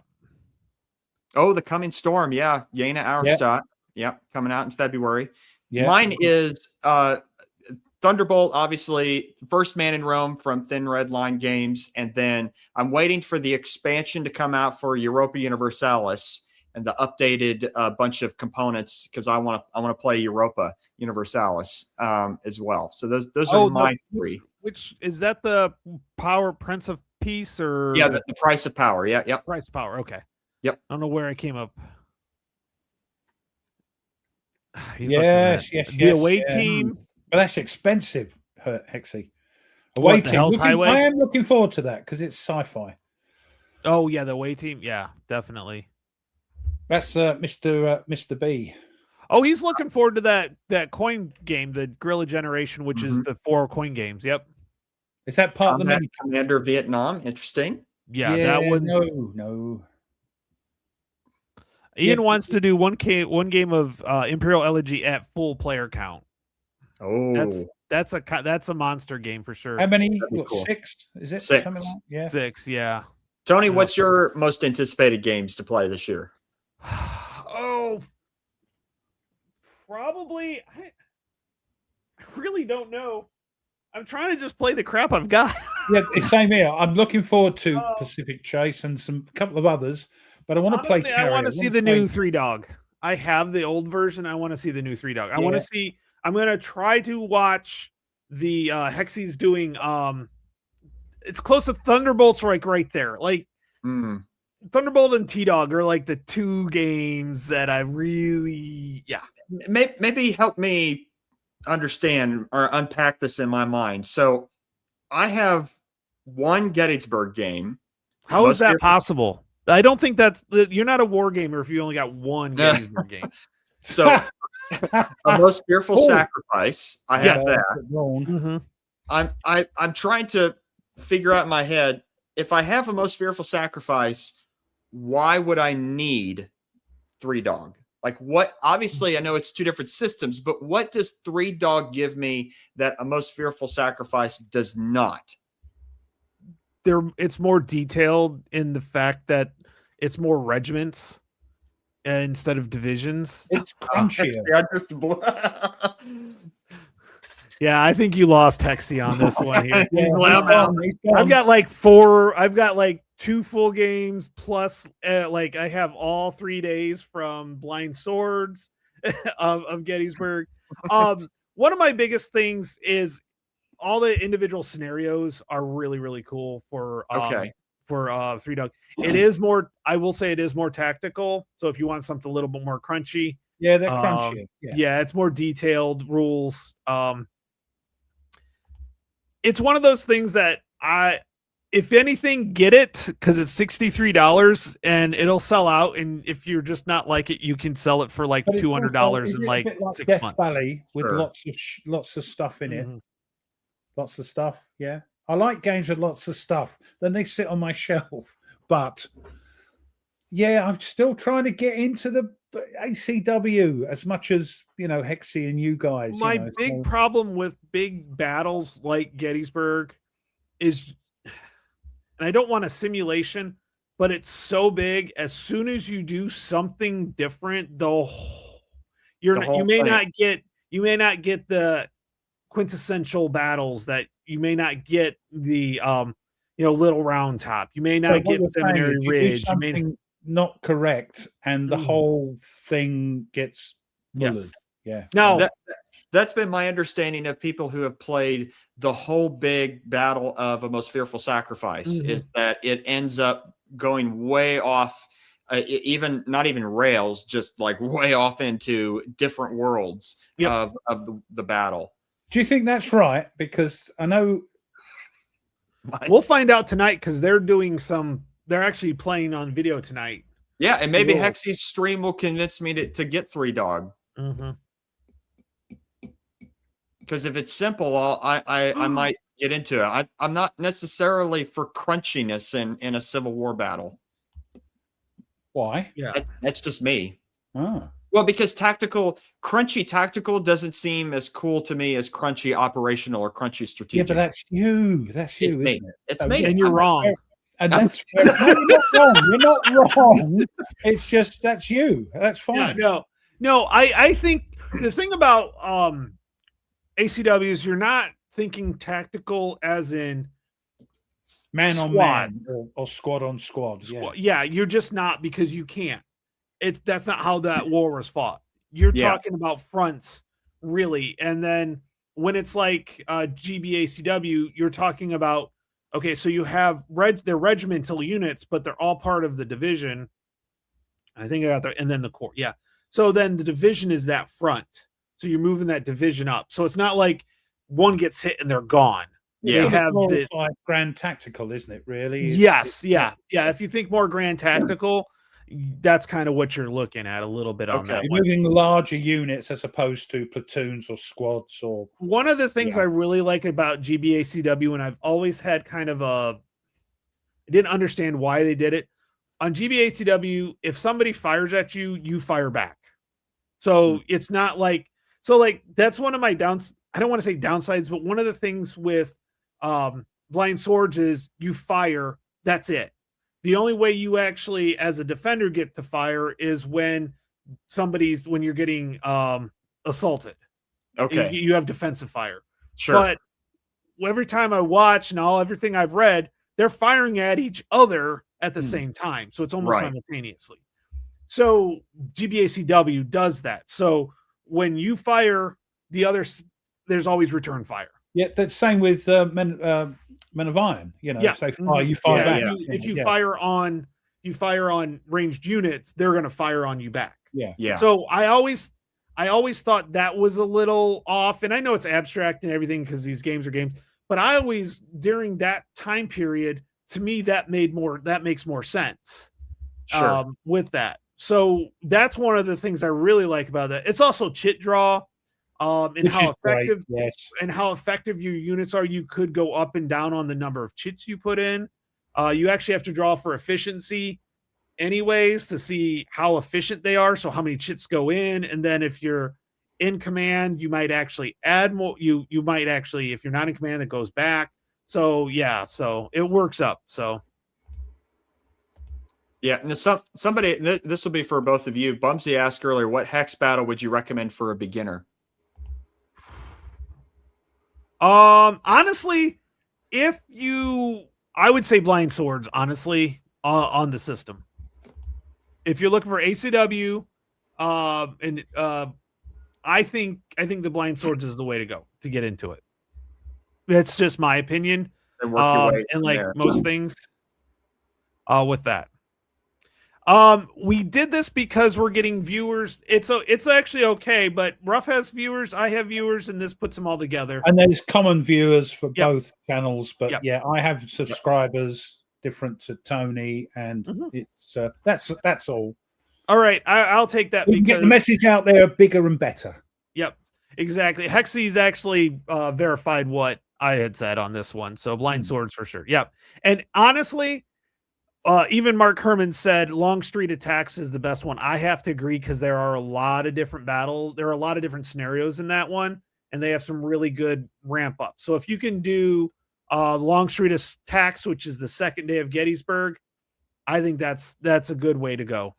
Oh, the Coming Storm. Yeah. Jaina Auerstadt. Yep. Coming out in February. Yeah. Mine is Thunderbolt, obviously, First Man in Rome from Thin Red Line Games. And then I'm waiting for the expansion to come out for Europa Universalis and the updated bunch of components because I want to play Europa Universalis as well. So those are my three. Which is that the Power Prince of Peace or the Price of Power? Yeah, yep. Price of Power. Okay. Yep. I don't know where I came up. Yes. The away team. But that's expensive, Hexy. Away team. I am looking forward to that because it's sci-fi. Oh yeah, the away team. Yeah, definitely. That's Mr. B. Oh, he's looking forward to that coin game, the Guerrilla Generation, which is the 4 coin games. Yep. Is that part of the Commander Vietnam? Interesting. Yeah, that one. No. Ian wants to do one game of Imperial Elegy at full player count. Oh, that's a monster game for sure. How many? Cool. 6? Is it 6? Something like, yeah, 6. Yeah. Tony, what's your most anticipated games to play this year? Oh, probably. I really don't know. I'm trying to just play the crap I've got. Yeah, same here. I'm looking forward to Pacific Chase and couple of others, but I want to play. I want to see the new Three Dog. I have the old version. I want to see the new Three Dog. I want to see. I'm going to try to watch the Hexy's doing. It's close to Thunderbolt's right there. Like Thunderbolt and T-Dog are like the 2 games that I really Maybe help me understand or unpack this in my mind. So I have one Gettysburg game. How is that possible? I don't think you're not a war gamer if you only got one Gettysburg game. So A Most Fearful Sacrifice. I have that. I'm trying to figure out in my head, if I have A Most Fearful Sacrifice, why would I need Three Dog? Like what? Obviously, I know it's 2 different systems, but what does Three Dog give me that A Most Fearful Sacrifice does not? It's more detailed in the fact that it's more regiments instead of divisions. It's crunchier. Yeah, I think you lost Hexy on this one here. He's I've got like 4. I've got like 2 full games plus like I have all 3 days from Blind Swords of Gettysburg. One of my biggest things is all the individual scenarios are really, really cool for Three Dog. It is more, I will say it is more tactical. So if you want something a little bit more crunchy. Yeah, they're crunchy. Yeah, it's more detailed rules. It's one of those things that if anything, get it because it's $63 and it'll sell out. And if you're just not like it, you can sell it for like $200 in like 6 Death months. Valley with lots of stuff in it. Lots of stuff. Yeah, I like games with lots of stuff. Then they sit on my shelf. But yeah, I'm still trying to get into the ACW as much as Hexy and you guys. My big problem with big battles like Gettysburg is, and I don't want a simulation, but it's so big. As soon as you do something different, you may not get the quintessential battles that you may not get the Little Round Top. You may not get Seminary Ridge. Not correct, and the whole thing gets bullied. Yeah. Now, That's been my understanding of people who have played the whole big battle of A Most Fearful Sacrifice, is that it ends up going way off, even not even rails, just like way off into different worlds of the battle. Do you think that's right? Because I know we'll find out tonight, because they're actually playing on video tonight. Yeah, and maybe Hexy's stream will convince me to get 3 Dog. Because if it's simple, I might get into it. I'm not necessarily for crunchiness in a Civil War battle. Why? Yeah, that's just me. Oh. Well, because crunchy tactical doesn't seem as cool to me as crunchy operational or crunchy strategic. Yeah, but that's you. That's you. It's me. It's me. And you're wrong. And that's no, you're not wrong. You're not wrong. It's just that's you. That's fine. No. I think the thing about ACW is you're not thinking tactical as in man on man or squad on squad. Yeah, you're just not, because you can't. That's not how that war was fought. You're talking about fronts, really. And then when it's like GBACW, you're talking about, okay, so you have their regimental units, but they're all part of the division. I think I got there, and then the corps. Yeah. So then the division is that front. So you're moving that division up. So it's not like one gets hit and they're gone. Yeah, they have like grand tactical, isn't it? Really? Yeah. If you think more grand tactical, that's kind of what you're looking at a little bit on that. You're moving larger units as opposed to platoons or squads. Or one of the things I really like about GBACW, and I've always had kind of I didn't understand why they did it. On GBACW, if somebody fires at you, you fire back. So it's not like that's one of my downs. I don't want to say downsides, but one of the things with Blind Swords is you fire. That's it. The only way you actually, as a defender, get to fire is when you're getting assaulted. Okay. You have defensive fire. Sure. But every time I watch and everything I've read, they're firing at each other at the same time. So it's almost simultaneously. So GBACW does that. So when you fire the others, there's always return fire. Yeah, that's same with Men of Iron. You know, if they fire, you fire back. If you fire on ranged units, they're going to fire on you back. Yeah. So I always thought that was a little off, and I know it's abstract and everything because these games are games. But I always, during that time period, to me that makes more sense. Sure. With that. So that's one of the things I really like about that. It's also chit draw. And how effective your units are. You could go up and down on the number of chits you put in. You actually have to draw for efficiency anyways to see how efficient they are. So how many chits go in. And then if you're in command, you might actually add more. You might actually, if you're not in command, it goes back. So so it works up. So yeah, and somebody, this will be for both of you. Bumsy asked earlier, what hex battle would you recommend for a beginner? Honestly, I would say Blind Swords, honestly, on the system. If you're looking for ACW, I think the Blind Swords is the way to go to get into it. That's just my opinion. And like most things, with that. We did this because we're getting viewers. It's actually okay, but Ruff has viewers, I have viewers, and this puts them all together. And there's common viewers for both channels, but I have subscribers different to Tony, and it's that's all. All right, I'll take that. We can get the message out there bigger and better. Yep, exactly. Hexy's actually verified what I had said on this one, so Blind Swords for sure. Yep, and honestly. Even Mark Herman said Longstreet Attacks is the best one. I have to agree because there are a lot of different there are a lot of different scenarios in that one, and they have some really good ramp up. So if you can do Longstreet Attacks, which is the second day of Gettysburg, I think that's a good way to go.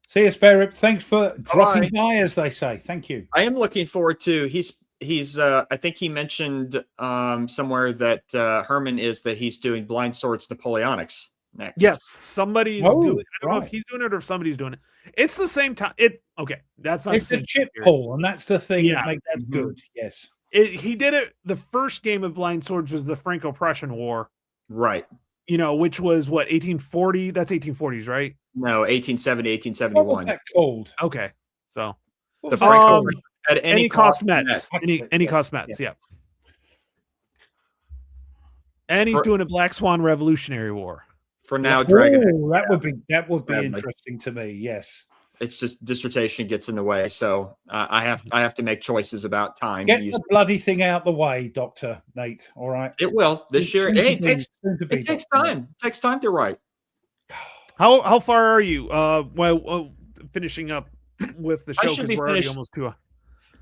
See you, Spare. Thanks for dropping by, as they say. Thank you. I am looking forward to. He's I think he mentioned somewhere that Herman is that he's doing Blind Swords Napoleonics. next. Yes, somebody's Oh, doing it. I don't know if right. he's doing it or if somebody's doing it. It's the same time. Okay, that's not It's the a same chip here. pull, and that's the thing Yeah, that makes that's it the- good. Yes. He did it. The first game of Blind Swords was the Franco-Prussian War, Right. which was what, 1840? That's 1840s, right? No, 1870, What was 1871. that called? Okay, so What The was that Franco called? at any cost met. Mets, met. any Yeah, cost Mets, yeah. And he's doing a Black Swan Revolutionary War. For now, Oh, Dragon. that would be Sadly. interesting to me. Yes. It's just dissertation gets in the way, so I have to make choices about time. Get the bloody thing out the way, Dr. Nate. All right. It will this year. Soon to Hey, be- soon to be, it takes Dr. Nate. time. It takes time to write. How far are you? Finishing up with the I show should because be we're already finished. almost to.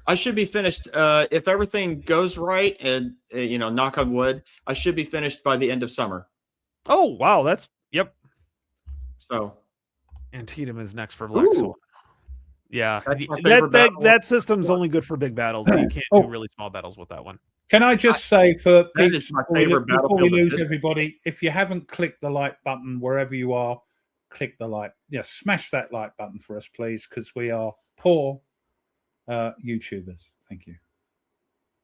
I should be finished if everything goes right, and knock on wood. I should be finished by the end of summer. Oh wow, yep. So Antietam is next for Black Ooh. Swan. Yeah, That's my favorite that battle. system's only good for big battles. You can't Oh. do really small battles with that one. Can I just say for That peeps, is my before we favorite before we battlefield lose of everybody, if you haven't clicked the like button wherever you are, click the like. Yeah, smash that like button for us, please, because we are poor YouTubers. Thank you.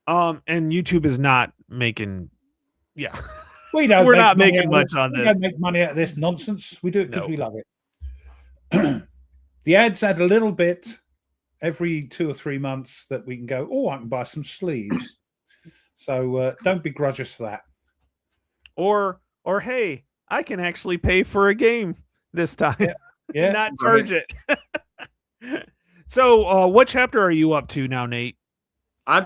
And YouTube is not making. Yeah, We don't. we're make not money making out of much this. on We this. don't make money out of this nonsense. We do it because No. we love it. The ads add a little bit every 2 or 3 months that we can go. Oh, I can buy some sleeves. So don't begrudge us for that. Or hey, I can actually pay for a game this time. Yeah. Not charge it. So, what chapter are you up to now, Nate? I'm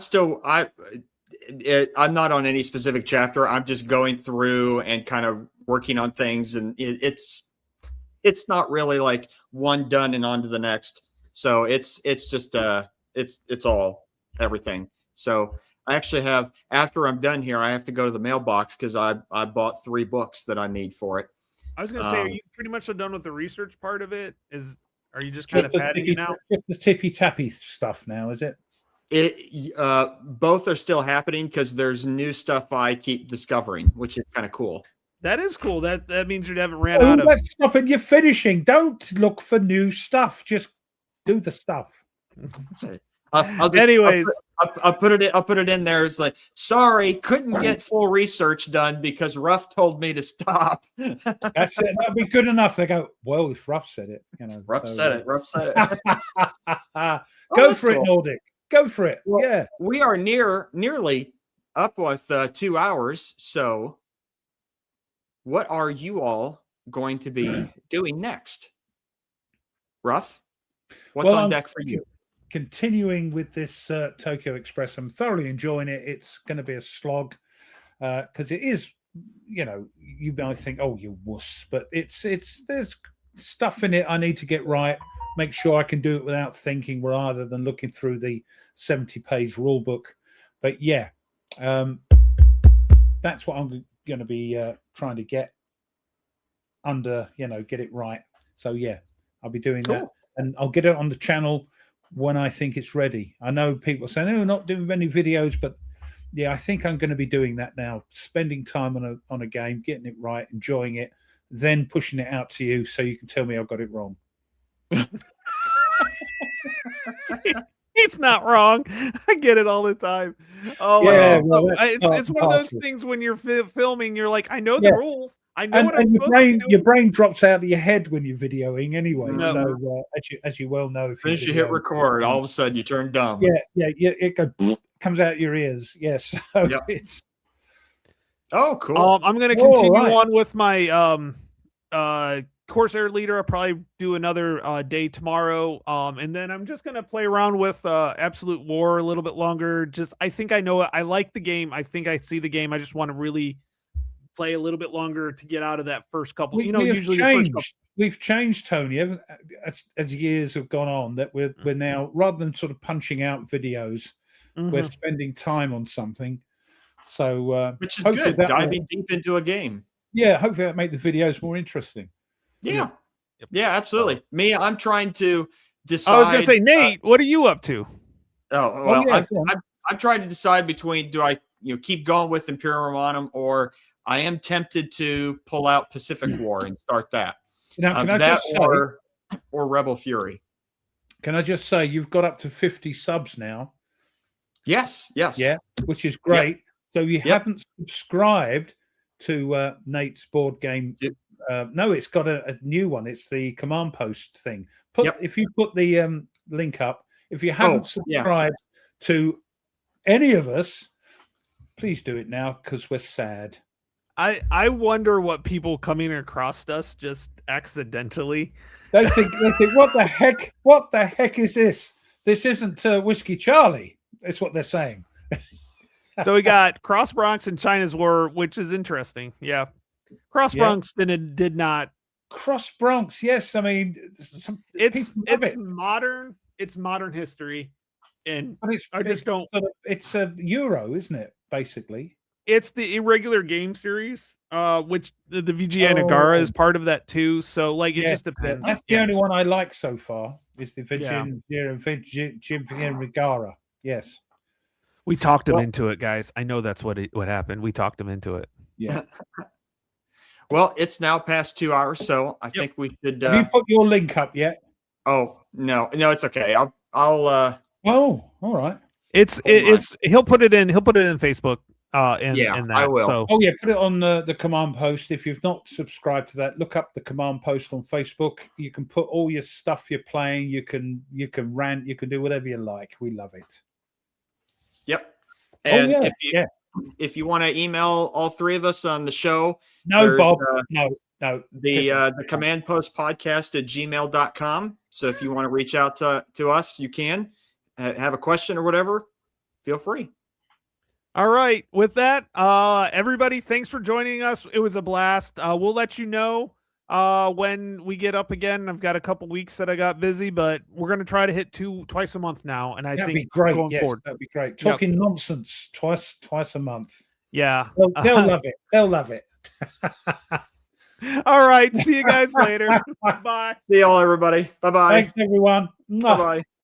not on any specific chapter. I'm just going through and kind of working on things, and it's not really like one done and on to the next. So it's just it's all everything. So I actually have, after I'm done here, I have to go to the mailbox because I bought 3 books that I need for it. I was going to say, are you pretty much done with the research part of it? Are you just kind of padding it now? Just the tippy tappy stuff now, is it? Both are still happening because there's new stuff I keep discovering, which is kind of cool. That is cool. That means you haven't ran Oh, out of. that's stopping you finishing. Don't look for new stuff. Just do the stuff. That's it. I'll put it in there. It's like, sorry, couldn't get full research done because Ruff told me to stop. That's it. That'll be good enough. They go, well, if Ruff said it, Ruff said it. Ruff said it. Go for it, cool. Nordic. Go for it. Well, yeah. We are nearly up with 2 hours. So what are you all going to be doing next? Ruff, what's on deck for you? Continuing with this Tokyo Express, I'm thoroughly enjoying it. It's going to be a slog because it is, you might think, oh, you wuss, but there's stuff in it I need to get right. Make sure I can do it without thinking rather than looking through the 70-page rule book. But yeah, that's what I'm going to be trying to get under, get it right. So yeah, I'll be doing that, and I'll get it on the channel when I think it's ready. I know people are saying, "Oh, not doing many videos," but yeah, I think I'm going to be doing that now. Spending time on a game, getting it right, enjoying it, then pushing it out to you so you can tell me I got it wrong. It's not wrong. I get it all the time. Oh, yeah, well, it's one of those things when you're filming. You're like, I know the rules. I know what I'm supposed to do. Your brain drops out of your head when you're videoing anyway. No. So as you well know, As soon as you hit record, all of a sudden you turn dumb. Yeah, it comes out your ears. Yes. So Yep. it's cool. I'm going to continue on with my Corsair leader. I'll probably do another day tomorrow. And then I'm just going to play around with Absolute War a little bit longer. I think I know it. I like the game. I think I see the game. I just want to really play a little bit longer to get out of that first couple. We've changed, Tony, as years have gone on, that we're now, rather than sort of punching out videos, we're spending time on something. So which is good. Diving deep into a game. Yeah, hopefully that make the videos more interesting. Yeah. Yeah, absolutely. Me, I'm trying to decide. I was going to say, Nate, what are you up to? I'm trying to decide between, do I keep going with Imperium Romanum, or I am tempted to pull out Pacific War and start that. Now, can I That just say, or Rebel Fury. can I just say, you've got up to 50 subs now. Yes. Yeah, which is great. So you haven't subscribed to Nate's board game. No, it's got a new one. It's the command post thing. If you put the link up, if you haven't subscribed to any of us, please do it now because we're sad. I wonder what people coming across us just accidentally. They think, what the heck? What the heck is this? This isn't Whiskey Charlie. That's what they're saying. So we got Cross Bronx and China's War, which is interesting. Yeah, Cross Bronx did not. Cross Bronx, yes. I mean, it's modern. It's modern history, and it's a Euro, isn't it? Basically, it's the irregular game series, which the VGA Nagara is part of that too. So, like, it just depends. That's the only one I like so far. Is the VGA Nagara? Yes. We talked him into it, guys. I know that's what happened. We talked him into it. Yeah. Well, it's now past 2 hours, so I think we should. Have you put your link up yet? Oh no, it's okay. I'll. Oh, all right. He'll put it in Facebook. I will. So. Oh yeah, put it on the command post. If you've not subscribed to that, look up the command post on Facebook. You can put all your stuff you're playing. You can rant. You can do whatever you like. We love it. Yep. And if you want to email all three of us on the show, Bob, no. The command post podcast at gmail.com. So if you want to reach out to us, you can have a question or whatever, feel free. All right. With that, everybody, thanks for joining us. It was a blast. We'll let you know when we get up again. I've got a couple weeks that I got busy, but we're going to try to hit twice a month now. And that'd be great. Going forward, that'd be great. Talking nonsense twice a month. Yeah. They'll love it. They'll love it. All right. See you guys later. Bye. See y'all, everybody. Bye-bye. Thanks, everyone. Bye-bye.